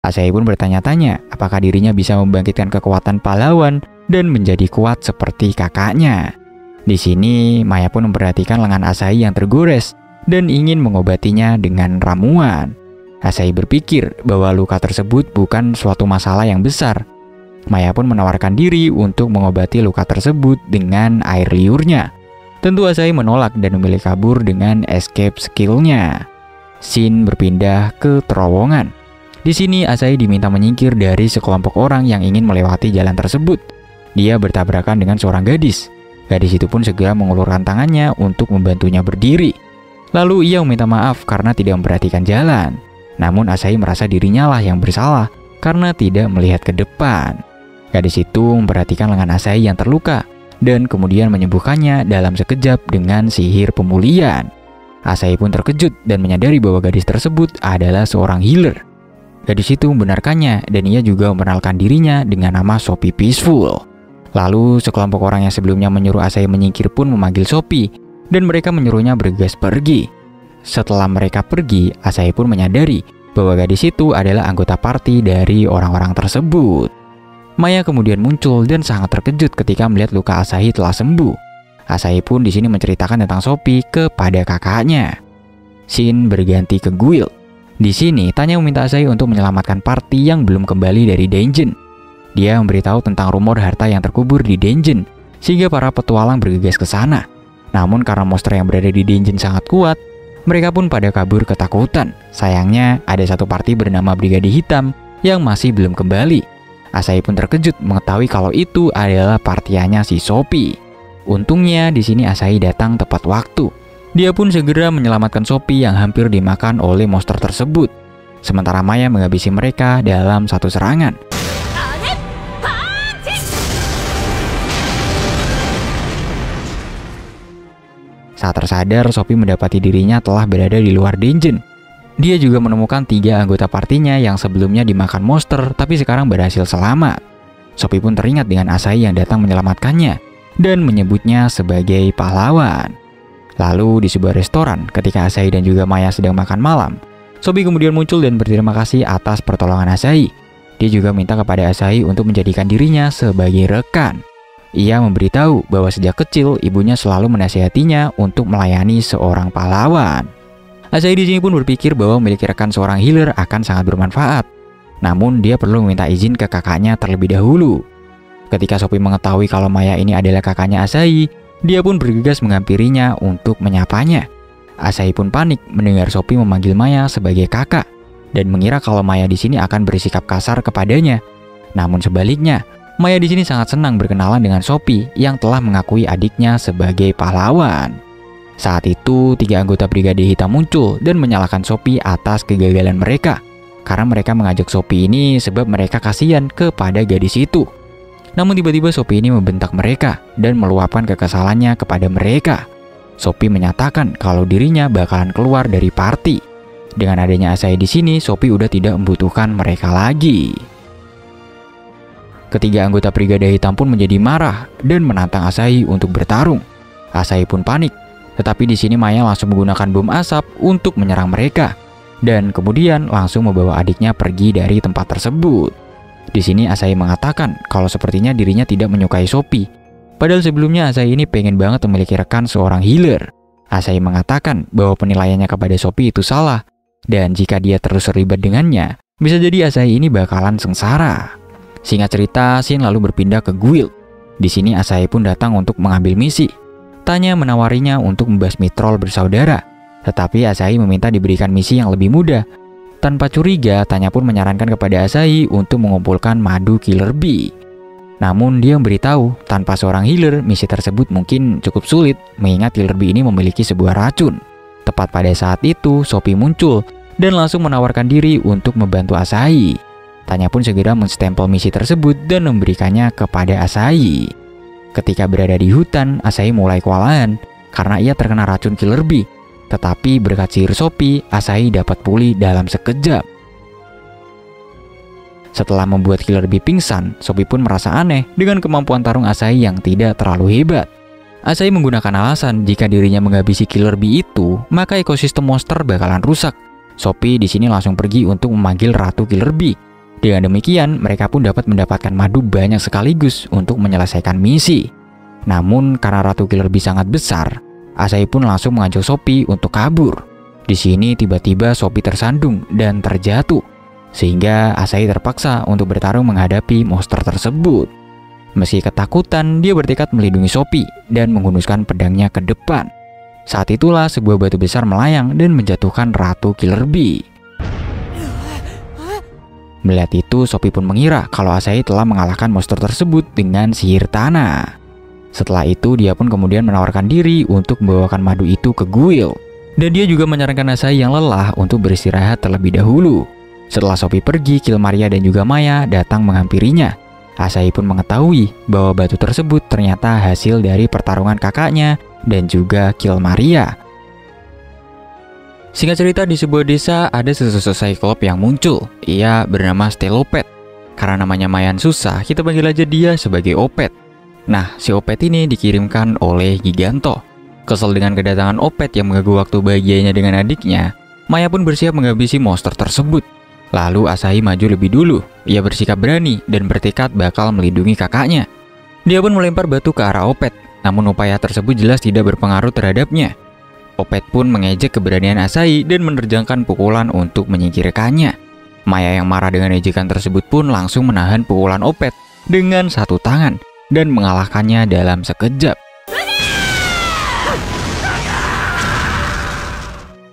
Asahi pun bertanya-tanya apakah dirinya bisa membangkitkan kekuatan pahlawan dan menjadi kuat seperti kakaknya. Di sini Maya pun memperhatikan lengan Asahi yang tergores dan ingin mengobatinya dengan ramuan. Asahi berpikir bahwa luka tersebut bukan suatu masalah yang besar. Maya pun menawarkan diri untuk mengobati luka tersebut dengan air liurnya. Tentu Asahi menolak dan memilih kabur dengan escape skill-nya. Scene berpindah ke terowongan. Di sini Asahi diminta menyingkir dari sekelompok orang yang ingin melewati jalan tersebut. Dia bertabrakan dengan seorang gadis. Gadis itu pun segera mengulurkan tangannya untuk membantunya berdiri. Lalu ia meminta maaf karena tidak memperhatikan jalan. Namun Asahi merasa dirinya lah yang bersalah karena tidak melihat ke depan. Gadis itu memperhatikan lengan Asahi yang terluka dan kemudian menyembuhkannya dalam sekejap dengan sihir pemulihan. Asahi pun terkejut dan menyadari bahwa gadis tersebut adalah seorang healer. Gadis itu membenarkannya dan ia juga memperkenalkan dirinya dengan nama Sophie Peaceful. Lalu sekelompok orang yang sebelumnya menyuruh Asahi menyingkir pun memanggil Sophie dan mereka menyuruhnya bergegas pergi. Setelah mereka pergi, Asahi pun menyadari bahwa gadis itu adalah anggota party dari orang-orang tersebut. Maya kemudian muncul dan sangat terkejut ketika melihat luka Asahi telah sembuh. Asahi pun di sini menceritakan tentang Sophie kepada kakaknya. Scene berganti ke guild. Di sini Tanya meminta Asahi untuk menyelamatkan party yang belum kembali dari dungeon. Dia memberitahu tentang rumor harta yang terkubur di dungeon, sehingga para petualang bergegas ke sana. Namun karena monster yang berada di dungeon sangat kuat, mereka pun pada kabur ketakutan. Sayangnya ada satu party bernama Brigade Hitam yang masih belum kembali. Asahi pun terkejut mengetahui kalau itu adalah partiannya si Sophie. Untungnya di sini Asahi datang tepat waktu. Dia pun segera menyelamatkan Sophie yang hampir dimakan oleh monster tersebut. Sementara Maya menghabisi mereka dalam satu serangan. Saat tersadar, Sophie mendapati dirinya telah berada di luar dungeon. Dia juga menemukan 3 anggota partinya yang sebelumnya dimakan monster tapi sekarang berhasil selamat. Sophie pun teringat dengan Asahi yang datang menyelamatkannya dan menyebutnya sebagai pahlawan. Lalu di sebuah restoran, ketika Asahi dan juga Maya sedang makan malam, Sophie kemudian muncul dan berterima kasih atas pertolongan Asahi. Dia juga minta kepada Asahi untuk menjadikan dirinya sebagai rekan. Ia memberitahu bahwa sejak kecil ibunya selalu menasihatinya untuk melayani seorang pahlawan. Asahi di sini pun berpikir bahwa memiliki rekan seorang healer akan sangat bermanfaat. Namun dia perlu meminta izin ke kakaknya terlebih dahulu. Ketika Sophie mengetahui kalau Maya ini adalah kakaknya Asahi, dia pun bergegas menghampirinya untuk menyapanya. Asahi pun panik mendengar Sophie memanggil Maya sebagai kakak dan mengira kalau Maya di sini akan bersikap kasar kepadanya. Namun sebaliknya, Maya di sini sangat senang berkenalan dengan Sophie yang telah mengakui adiknya sebagai pahlawan. Saat itu, 3 anggota Brigade Hitam muncul dan menyalahkan Sophie atas kegagalan mereka. Karena mereka mengajak Sophie ini sebab mereka kasihan kepada gadis itu. Namun tiba-tiba Sophie ini membentak mereka dan meluapkan kekesalannya kepada mereka. Sophie menyatakan kalau dirinya bakalan keluar dari party. Dengan adanya Asahi di sini, Sophie udah tidak membutuhkan mereka lagi. Ketiga anggota Brigade Hitam pun menjadi marah dan menantang Asahi untuk bertarung. Asahi pun panik, tetapi di sini Maya langsung menggunakan bom asap untuk menyerang mereka dan kemudian langsung membawa adiknya pergi dari tempat tersebut. Di sini Asahi mengatakan kalau sepertinya dirinya tidak menyukai Sophie. Padahal sebelumnya Asahi ini pengen banget memiliki rekan seorang healer. Asahi mengatakan bahwa penilaiannya kepada Sophie itu salah. Dan jika dia terus terlibat dengannya, bisa jadi Asahi ini bakalan sengsara. Singkat cerita, Shin lalu berpindah ke guild. Di sini Asahi pun datang untuk mengambil misi. Tanya menawarinya untuk membasmi troll bersaudara. Tetapi Asahi meminta diberikan misi yang lebih mudah. Tanpa curiga, Tanya pun menyarankan kepada Asahi untuk mengumpulkan madu Killer Bee. Namun dia memberitahu, tanpa seorang healer, misi tersebut mungkin cukup sulit mengingat Killer Bee ini memiliki sebuah racun. Tepat pada saat itu, Sophie muncul dan langsung menawarkan diri untuk membantu Asahi. Tanya pun segera menstempel misi tersebut dan memberikannya kepada Asahi. Ketika berada di hutan, Asahi mulai kewalahan karena ia terkena racun Killer Bee. Tetapi berkat sihir Sophie, Asahi dapat pulih dalam sekejap. Setelah membuat Killer Bee pingsan, Sophie pun merasa aneh dengan kemampuan tarung Asahi yang tidak terlalu hebat. Asahi menggunakan alasan jika dirinya menghabisi Killer Bee itu, maka ekosistem monster bakalan rusak. Sophie di sini langsung pergi untuk memanggil Ratu Killer Bee. Dengan demikian, mereka pun dapat mendapatkan madu banyak sekaligus untuk menyelesaikan misi. Namun, karena Ratu Killer Bee sangat besar, Asahi pun langsung mengajak Sophie untuk kabur. Di sini tiba-tiba Sophie tersandung dan terjatuh, sehingga Asahi terpaksa untuk bertarung menghadapi monster tersebut. Meski ketakutan, dia bertekad melindungi Sophie dan menghunuskan pedangnya ke depan. Saat itulah sebuah batu besar melayang dan menjatuhkan Ratu Killer Bee. Melihat itu, Sophie pun mengira kalau Asahi telah mengalahkan monster tersebut dengan sihir tanah. Setelah itu, dia pun kemudian menawarkan diri untuk membawakan madu itu ke guild. Dan dia juga menyarankan Asahi yang lelah untuk beristirahat terlebih dahulu. Setelah Sophie pergi, Killmaria dan juga Maya datang menghampirinya. Asahi pun mengetahui bahwa batu tersebut ternyata hasil dari pertarungan kakaknya dan juga Killmaria. Singkat cerita, di sebuah desa ada sesosok Cyclops yang muncul. Ia bernama Stelopet. Karena namanya Mayan susah, kita panggil aja dia sebagai Opet. Nah, si Opet ini dikirimkan oleh Giganto. Kesal dengan kedatangan Opet yang mengganggu waktu bahagianya dengan adiknya, Maya pun bersiap menghabisi monster tersebut. Lalu Asahi maju lebih dulu. Ia bersikap berani dan bertekad bakal melindungi kakaknya. Dia pun melempar batu ke arah Opet, namun upaya tersebut jelas tidak berpengaruh terhadapnya. Opet pun mengejek keberanian Asahi dan menerjangkan pukulan untuk menyingkirkannya. Maya yang marah dengan ejekan tersebut pun langsung menahan pukulan Opet dengan satu tangan dan mengalahkannya dalam sekejap.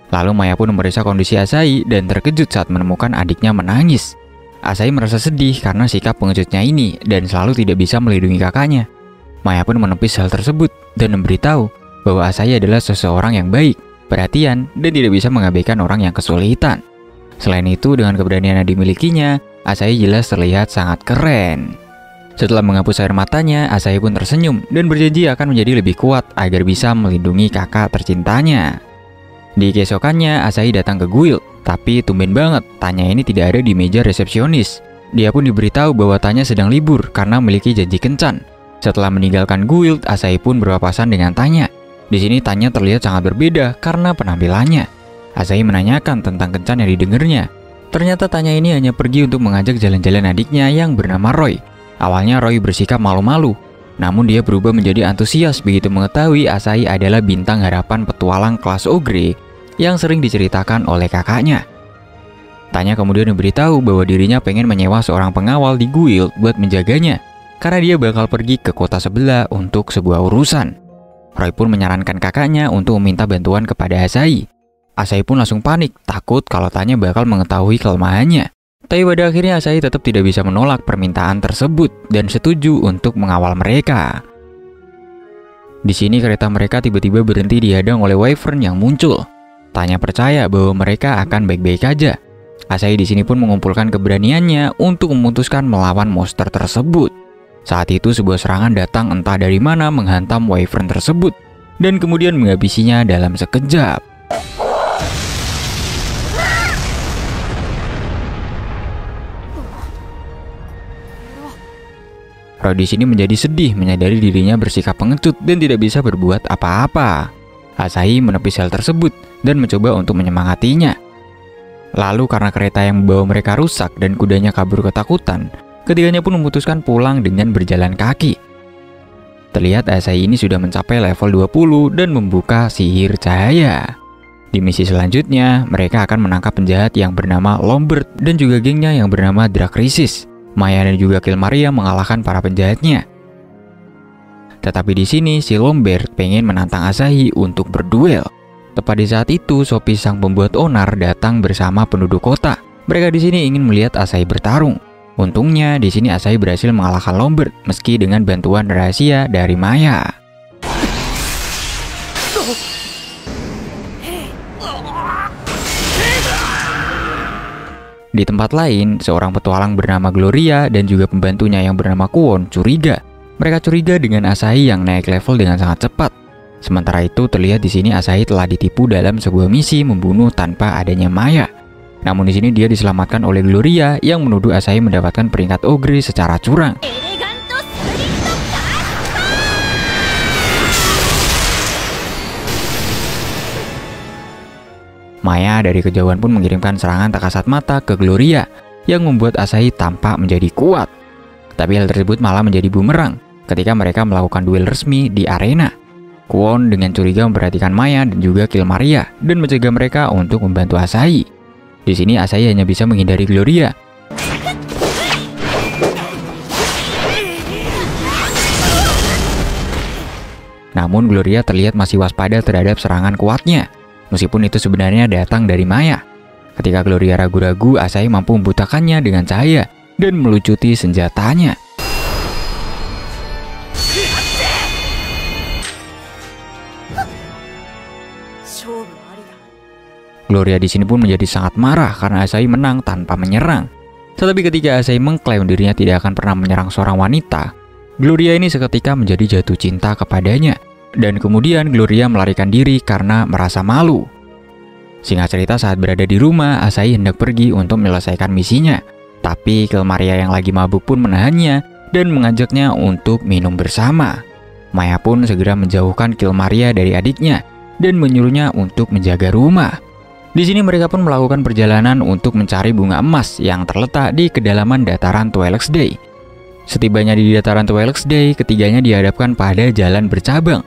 Lalu Maya pun memeriksa kondisi Asahi dan terkejut saat menemukan adiknya menangis. Asahi merasa sedih karena sikap pengejutnya ini dan selalu tidak bisa melindungi kakaknya. Maya pun menepis hal tersebut dan memberitahu bahwa Asahi adalah seseorang yang baik, perhatian, dan tidak bisa mengabaikan orang yang kesulitan. Selain itu, dengan keberanian yang dimilikinya, Asahi jelas terlihat sangat keren. Setelah menghapus air matanya, Asahi pun tersenyum dan berjanji akan menjadi lebih kuat agar bisa melindungi kakak tercintanya. Di keesokannya, Asahi datang ke guild, tapi tumben banget Tanya ini tidak ada di meja resepsionis. Dia pun diberitahu bahwa Tanya sedang libur karena memiliki janji kencan. Setelah meninggalkan guild, Asahi pun berpapasan dengan Tanya. Di sini Tanya terlihat sangat berbeda karena penampilannya. Asahi menanyakan tentang kencan yang didengarnya. Ternyata Tanya ini hanya pergi untuk mengajak jalan-jalan adiknya yang bernama Roy. Awalnya Roy bersikap malu-malu, namun dia berubah menjadi antusias begitu mengetahui Asahi adalah bintang harapan petualang kelas Ogre yang sering diceritakan oleh kakaknya. Tanya kemudian memberitahu bahwa dirinya pengen menyewa seorang pengawal di guild buat menjaganya, karena dia bakal pergi ke kota sebelah untuk sebuah urusan. Roy pun menyarankan kakaknya untuk meminta bantuan kepada Asahi. Asahi pun langsung panik, takut kalau Tanya bakal mengetahui kelemahannya. Tapi pada akhirnya Asahi tetap tidak bisa menolak permintaan tersebut dan setuju untuk mengawal mereka. Di sini kereta mereka tiba-tiba berhenti dihadang oleh Wyvern yang muncul. Tanya percaya bahwa mereka akan baik-baik aja. Asahi di sini pun mengumpulkan keberaniannya untuk memutuskan melawan monster tersebut. Saat itu sebuah serangan datang entah dari mana menghantam Wyvern tersebut dan kemudian menghabisinya dalam sekejap. Roy di sini menjadi sedih menyadari dirinya bersikap pengecut dan tidak bisa berbuat apa-apa. Asahi menepis hal tersebut dan mencoba untuk menyemangatinya. Lalu karena kereta yang membawa mereka rusak dan kudanya kabur ketakutan, ketiganya pun memutuskan pulang dengan berjalan kaki. Terlihat Asahi ini sudah mencapai level 20 dan membuka sihir cahaya. Di misi selanjutnya, mereka akan menangkap penjahat yang bernama Lombard dan juga gengnya yang bernama Drakrisis. Maya dan juga Kilmaria mengalahkan para penjahatnya. Tetapi di sini si Lombard pengen menantang Asahi untuk berduel. Tepat di saat itu, Sophie sang pembuat onar datang bersama penduduk kota. Mereka di sini ingin melihat Asahi bertarung. Untungnya di sini Asahi berhasil mengalahkan Lombard meski dengan bantuan rahasia dari Maya. Di tempat lain, seorang petualang bernama Gloria dan juga pembantunya yang bernama Kwon curiga. Mereka curiga dengan Asahi yang naik level dengan sangat cepat. Sementara itu terlihat di sini Asahi telah ditipu dalam sebuah misi membunuh tanpa adanya Maya. Namun di sini dia diselamatkan oleh Gloria yang menuduh Asahi mendapatkan peringkat Ogre secara curang. Maya dari kejauhan pun mengirimkan serangan tak kasat mata ke Gloria yang membuat Asahi tampak menjadi kuat. Tapi hal tersebut malah menjadi bumerang ketika mereka melakukan duel resmi di arena. Kwon dengan curiga memperhatikan Maya dan juga Kilmaria dan mencegah mereka untuk membantu Asahi. Di sini Asahi hanya bisa menghindari Gloria. Namun Gloria terlihat masih waspada terhadap serangan kuatnya. Meskipun itu sebenarnya datang dari Maya. Ketika Gloria ragu-ragu, Asahi mampu membutakannya dengan cahaya dan melucuti senjatanya. Gloria di sini pun menjadi sangat marah karena Asahi menang tanpa menyerang. Tetapi ketika Asahi mengklaim dirinya tidak akan pernah menyerang seorang wanita, Gloria ini seketika menjadi jatuh cinta kepadanya. Dan kemudian Gloria melarikan diri karena merasa malu. Singkat cerita, saat berada di rumah, Asahi hendak pergi untuk menyelesaikan misinya. Tapi Kilmaria yang lagi mabuk pun menahannya dan mengajaknya untuk minum bersama. Maya pun segera menjauhkan Kilmaria dari adiknya dan menyuruhnya untuk menjaga rumah. Di sini mereka pun melakukan perjalanan untuk mencari bunga emas yang terletak di kedalaman dataran Twilight's Day. Setibanya di dataran Twilight's Day, ketiganya dihadapkan pada jalan bercabang.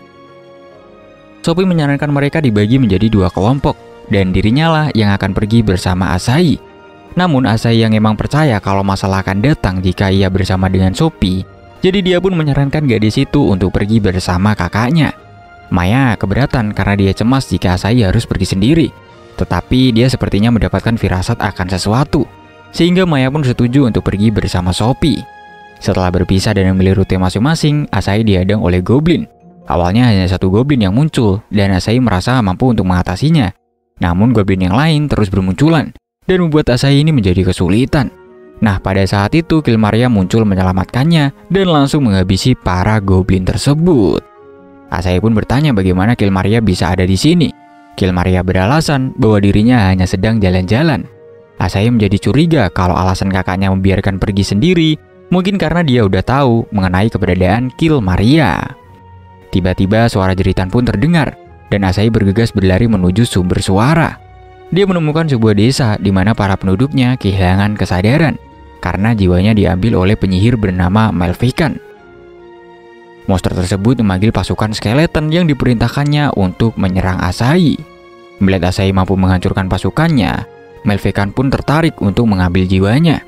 Sophie menyarankan mereka dibagi menjadi dua kelompok, dan dirinya lah yang akan pergi bersama Asahi. Namun Asahi yang emang percaya kalau masalah akan datang jika ia bersama dengan Sophie, jadi dia pun menyarankan gadis itu untuk pergi bersama kakaknya. Maya keberatan karena dia cemas jika Asahi harus pergi sendiri. Tetapi dia sepertinya mendapatkan firasat akan sesuatu, sehingga Maya pun setuju untuk pergi bersama Sophie. Setelah berpisah dan memilih rute masing-masing, Asahi dihadang oleh goblin. Awalnya hanya satu goblin yang muncul, dan Asahi merasa mampu untuk mengatasinya. Namun goblin yang lain terus bermunculan, dan membuat Asahi ini menjadi kesulitan. Nah, pada saat itu Kilmaria muncul menyelamatkannya, dan langsung menghabisi para goblin tersebut. Asahi pun bertanya bagaimana Kilmaria bisa ada di sini. Kilmaria beralasan bahwa dirinya hanya sedang jalan-jalan. Asahi menjadi curiga kalau alasan kakaknya membiarkan pergi sendiri, mungkin karena dia udah tahu mengenai keberadaan Kilmaria. Tiba-tiba suara jeritan pun terdengar, dan Asahi bergegas berlari menuju sumber suara. Dia menemukan sebuah desa di mana para penduduknya kehilangan kesadaran karena jiwanya diambil oleh penyihir bernama Malvekan. Monster tersebut memanggil pasukan skeleton yang diperintahkannya untuk menyerang Asahi. Melihat Asahi mampu menghancurkan pasukannya, Malvekan pun tertarik untuk mengambil jiwanya.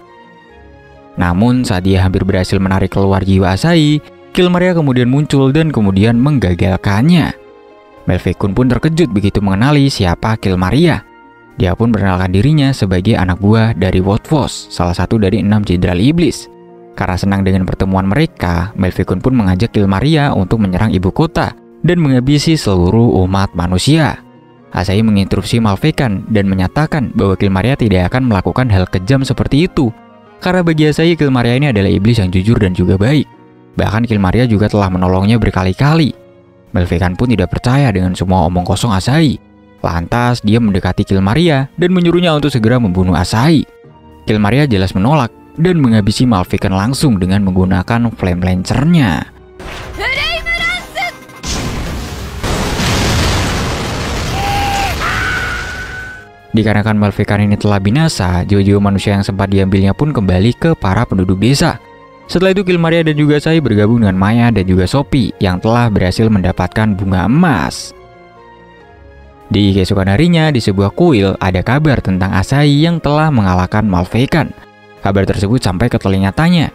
Namun saat dia hampir berhasil menarik keluar jiwa Asahi, Killmaria kemudian muncul dan kemudian menggagalkannya. Malvekan pun terkejut begitu mengenali siapa Killmaria. Dia pun perkenalkan dirinya sebagai anak buah dari Wotfos, salah satu dari 6 jenderal iblis. Karena senang dengan pertemuan mereka, Malvekan pun mengajak Killmaria untuk menyerang ibu kota dan menghabisi seluruh umat manusia. Asahi menginterupsi Malvekan dan menyatakan bahwa Killmaria tidak akan melakukan hal kejam seperti itu. Karena bagi Asahi, Killmaria ini adalah iblis yang jujur dan juga baik. Bahkan Killmaria juga telah menolongnya berkali-kali. Malvekan pun tidak percaya dengan semua omong kosong Asahi. Lantas dia mendekati Killmaria dan menyuruhnya untuk segera membunuh Asahi. Killmaria jelas menolak dan menghabisi Malvekan langsung dengan menggunakan Flame Lancer-nya. Dikarenakan Malvekan ini telah binasa, jiwa-jiwa manusia yang sempat diambilnya pun kembali ke para penduduk desa. Setelah itu Killmaria dan juga Asahi bergabung dengan Maya dan juga Sophie yang telah berhasil mendapatkan bunga emas. Di keesokan harinya, di sebuah kuil ada kabar tentang Asahi yang telah mengalahkan Malvekan. Kabar tersebut sampai ke telinga Tanya.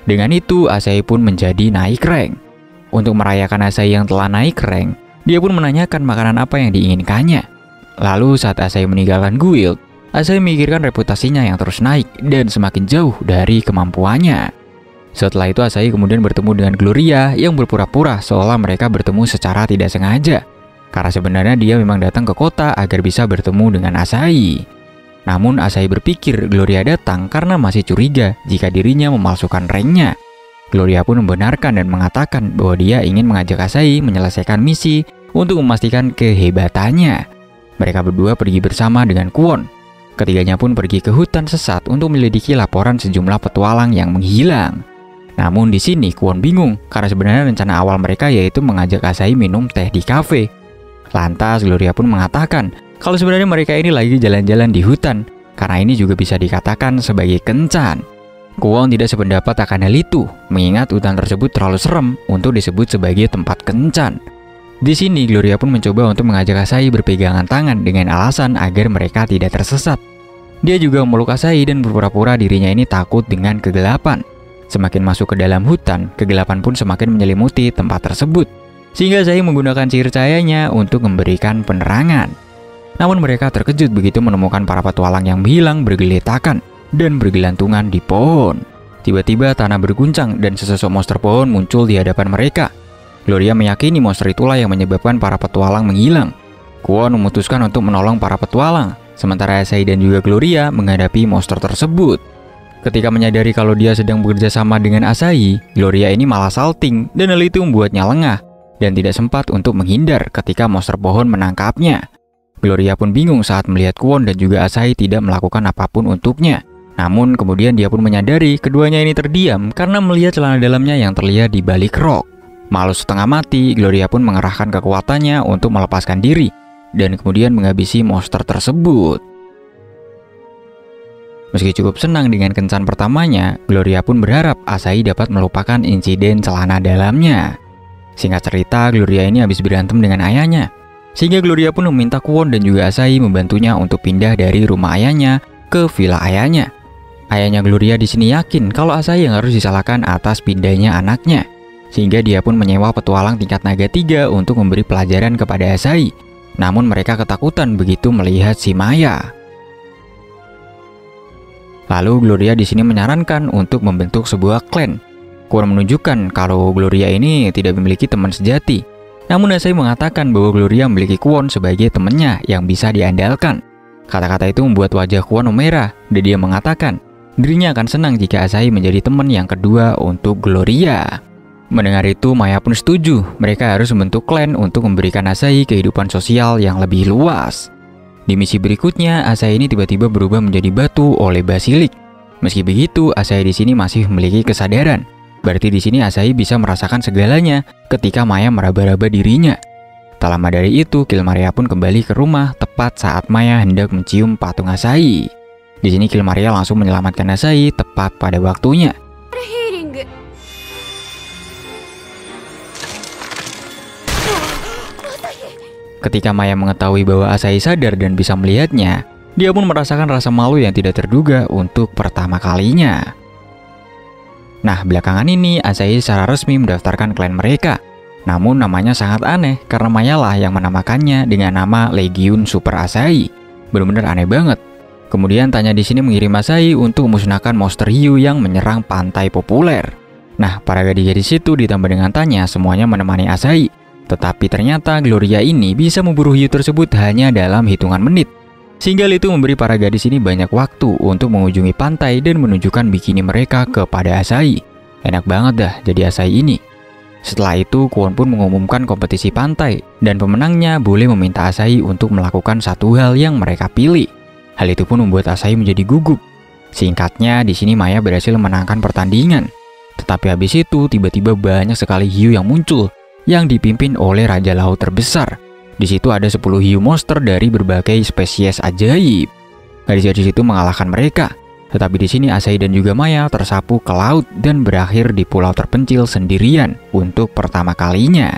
Dengan itu, Asahi pun menjadi naik rank. Untuk merayakan Asahi yang telah naik rank, dia pun menanyakan makanan apa yang diinginkannya. Lalu saat Asahi meninggalkan guild, Asahi memikirkan reputasinya yang terus naik dan semakin jauh dari kemampuannya. Setelah itu Asahi kemudian bertemu dengan Gloria yang berpura-pura seolah mereka bertemu secara tidak sengaja. Karena sebenarnya dia memang datang ke kota agar bisa bertemu dengan Asahi. Namun Asahi berpikir Gloria datang karena masih curiga jika dirinya memalsukan ranknya. Gloria pun membenarkan dan mengatakan bahwa dia ingin mengajak Asahi menyelesaikan misi untuk memastikan kehebatannya. Mereka berdua pergi bersama dengan Kwon. Ketiganya pun pergi ke hutan sesat untuk menyelidiki laporan sejumlah petualang yang menghilang. Namun di sini Kwon bingung karena sebenarnya rencana awal mereka yaitu mengajak Asahi minum teh di kafe. Lantas Gloria pun mengatakan kalau sebenarnya mereka ini lagi jalan-jalan di hutan, karena ini juga bisa dikatakan sebagai kencan. Kwon tidak sependapat akan hal itu, mengingat hutan tersebut terlalu serem untuk disebut sebagai tempat kencan. Di sini Gloria pun mencoba untuk mengajak Asahi berpegangan tangan dengan alasan agar mereka tidak tersesat. Dia juga memeluk Asahi dan berpura-pura dirinya ini takut dengan kegelapan. Semakin masuk ke dalam hutan, kegelapan pun semakin menyelimuti tempat tersebut. Sehingga Asahi menggunakan sihir cahayanya untuk memberikan penerangan. Namun mereka terkejut begitu menemukan para petualang yang hilang bergeletakan dan bergelantungan di pohon. Tiba-tiba tanah berguncang dan sesosok monster pohon muncul di hadapan mereka. Gloria meyakini monster itulah yang menyebabkan para petualang menghilang. Kwon memutuskan untuk menolong para petualang, sementara Asahi dan juga Gloria menghadapi monster tersebut. Ketika menyadari kalau dia sedang bekerja sama dengan Asahi, Gloria ini malah salting dan hal itu membuatnya lengah dan tidak sempat untuk menghindar ketika monster pohon menangkapnya. Gloria pun bingung saat melihat Kwon dan juga Asahi tidak melakukan apapun untuknya. Namun kemudian dia pun menyadari keduanya ini terdiam karena melihat celana dalamnya yang terlihat di balik rok. Malu setengah mati, Gloria pun mengerahkan kekuatannya untuk melepaskan diri dan kemudian menghabisi monster tersebut. Meski cukup senang dengan kencan pertamanya, Gloria pun berharap Asahi dapat melupakan insiden celana dalamnya. Singkat cerita, Gloria ini habis berantem dengan ayahnya. Sehingga Gloria pun meminta Kwon dan juga Asahi membantunya untuk pindah dari rumah ayahnya ke villa ayahnya. Ayahnya Gloria di sini yakin kalau Asahi yang harus disalahkan atas pindahnya anaknya. Sehingga dia pun menyewa petualang tingkat naga 3 untuk memberi pelajaran kepada Asahi. Namun mereka ketakutan begitu melihat si Maya. Lalu Gloria di sini menyarankan untuk membentuk sebuah klan. Kwon menunjukkan kalau Gloria ini tidak memiliki teman sejati. Namun Asahi mengatakan bahwa Gloria memiliki Kwon sebagai temannya yang bisa diandalkan. Kata-kata itu membuat wajah Kwon memerah dan dia mengatakan dirinya akan senang jika Asahi menjadi teman yang kedua untuk Gloria. Mendengar itu, Maya pun setuju. Mereka harus membentuk klan untuk memberikan Asahi kehidupan sosial yang lebih luas. Di misi berikutnya, Asahi ini tiba-tiba berubah menjadi batu oleh Basilik. Meski begitu, Asahi di sini masih memiliki kesadaran. Berarti di sini Asahi bisa merasakan segalanya ketika Maya meraba-raba dirinya. Tak lama dari itu, Kill Maria pun kembali ke rumah tepat saat Maya hendak mencium patung Asahi. Di sini Kill Maria langsung menyelamatkan Asahi tepat pada waktunya. Ketika Maya mengetahui bahwa Asahi sadar dan bisa melihatnya, dia pun merasakan rasa malu yang tidak terduga untuk pertama kalinya. Nah, belakangan ini Asahi secara resmi mendaftarkan klan mereka. Namun namanya sangat aneh karena Maya lah yang menamakannya dengan nama Legiun Super Asahi. Benar-benar aneh banget. Kemudian Tanya di sini mengirim Asahi untuk memusnahkan monster hiu yang menyerang pantai populer. Nah, para gadis-gadis itu ditambah dengan Tanya semuanya menemani Asahi. Tetapi ternyata Gloria ini bisa memburu hiu tersebut hanya dalam hitungan menit. Sehingga itu memberi para gadis ini banyak waktu untuk mengunjungi pantai dan menunjukkan bikini mereka kepada Asahi. Enak banget dah jadi Asahi ini. Setelah itu, Kwon pun mengumumkan kompetisi pantai dan pemenangnya boleh meminta Asahi untuk melakukan satu hal yang mereka pilih. Hal itu pun membuat Asahi menjadi gugup. Singkatnya, di sini Maya berhasil menangkan pertandingan. Tetapi habis itu tiba-tiba banyak sekali hiu yang muncul yang dipimpin oleh Raja Laut terbesar. Di situ ada 10 hiu monster dari berbagai spesies ajaib. Gadis-gadis itu mengalahkan mereka. Tetapi di sini Asahi dan juga Maya tersapu ke laut dan berakhir di pulau terpencil sendirian untuk pertama kalinya.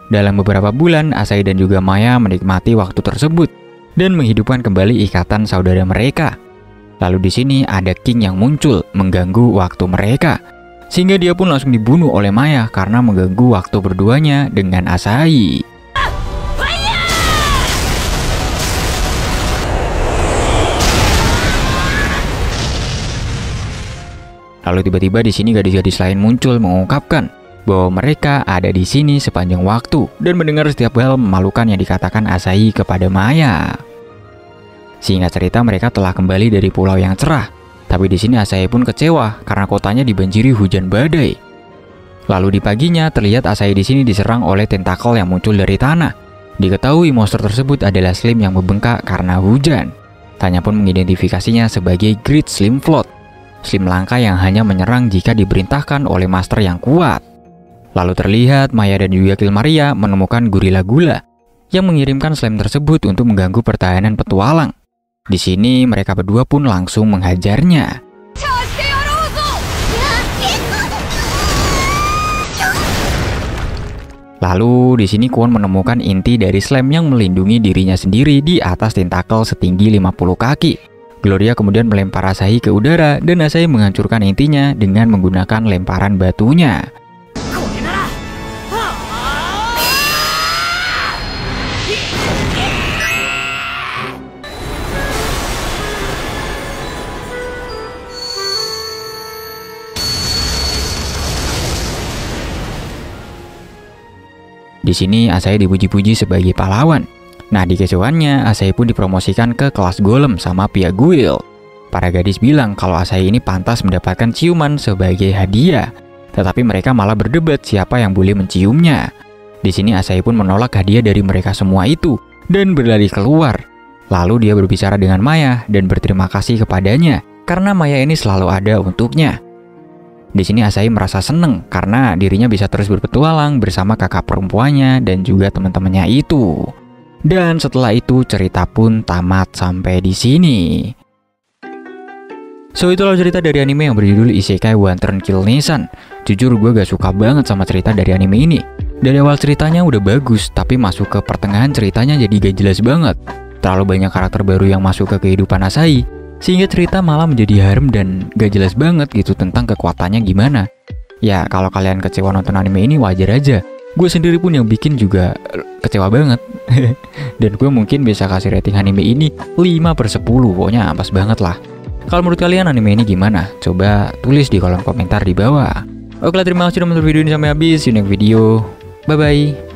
Dalam beberapa bulan, Asahi dan juga Maya menikmati waktu tersebut dan menghidupkan kembali ikatan saudara mereka. Lalu di sini ada King yang muncul mengganggu waktu mereka. Sehingga dia pun langsung dibunuh oleh Maya karena mengganggu waktu berduanya dengan Asahi. Lalu tiba-tiba di sini gadis-gadis lain muncul mengungkapkan bahwa mereka ada di sini sepanjang waktu dan mendengar setiap hal memalukan yang dikatakan Asahi kepada Maya. Sehingga cerita mereka telah kembali dari pulau yang cerah. Tapi di sini Asahi pun kecewa karena kotanya dibanjiri hujan badai. Lalu di paginya terlihat Asahi di sini diserang oleh tentakel yang muncul dari tanah. Diketahui monster tersebut adalah Slim yang membengkak karena hujan. Tanya pun mengidentifikasinya sebagai Great Slim Float. Slim langka yang hanya menyerang jika diperintahkan oleh master yang kuat. Lalu terlihat Maya dan juga Kill Maria menemukan gorila gula yang mengirimkan Slim tersebut untuk mengganggu pertahanan petualang. Di sini mereka berdua pun langsung menghajarnya. Lalu di sini Kwon menemukan inti dari Slam yang melindungi dirinya sendiri di atas tentakel setinggi 50 kaki. Gloria kemudian melempar Asahi ke udara dan Asahi menghancurkan intinya dengan menggunakan lemparan batunya. Di sini Asahi dipuji-puji sebagai pahlawan. Nah, di kecoannya Asahi pun dipromosikan ke kelas golem sama pihak guild. Para gadis bilang kalau Asahi ini pantas mendapatkan ciuman sebagai hadiah. Tetapi mereka malah berdebat siapa yang boleh menciumnya. Di sini Asahi pun menolak hadiah dari mereka semua itu dan berlari keluar. Lalu dia berbicara dengan Maya dan berterima kasih kepadanya karena Maya ini selalu ada untuknya. Di sini Asahi merasa seneng karena dirinya bisa terus berpetualang bersama kakak perempuannya dan juga teman-temannya itu. Dan setelah itu cerita pun tamat sampai di sini. So, itulah cerita dari anime yang berjudul Isekai One Turn Kill Nissan. Jujur gue gak suka banget sama cerita dari anime ini. Dari awal ceritanya udah bagus, tapi masuk ke pertengahan ceritanya jadi gak jelas banget. Terlalu banyak karakter baru yang masuk ke kehidupan Asahi, sehingga cerita malah menjadi harem dan gak jelas banget gitu tentang kekuatannya gimana. Ya, kalau kalian kecewa nonton anime ini wajar aja. Gue sendiri pun yang bikin juga kecewa banget. Dan gue mungkin bisa kasih rating anime ini 5/10, pokoknya pas banget lah. Kalau menurut kalian anime ini gimana? Coba tulis di kolom komentar di bawah. Oke, terima kasih sudah menonton video ini sampai habis. See you next video. Bye-bye.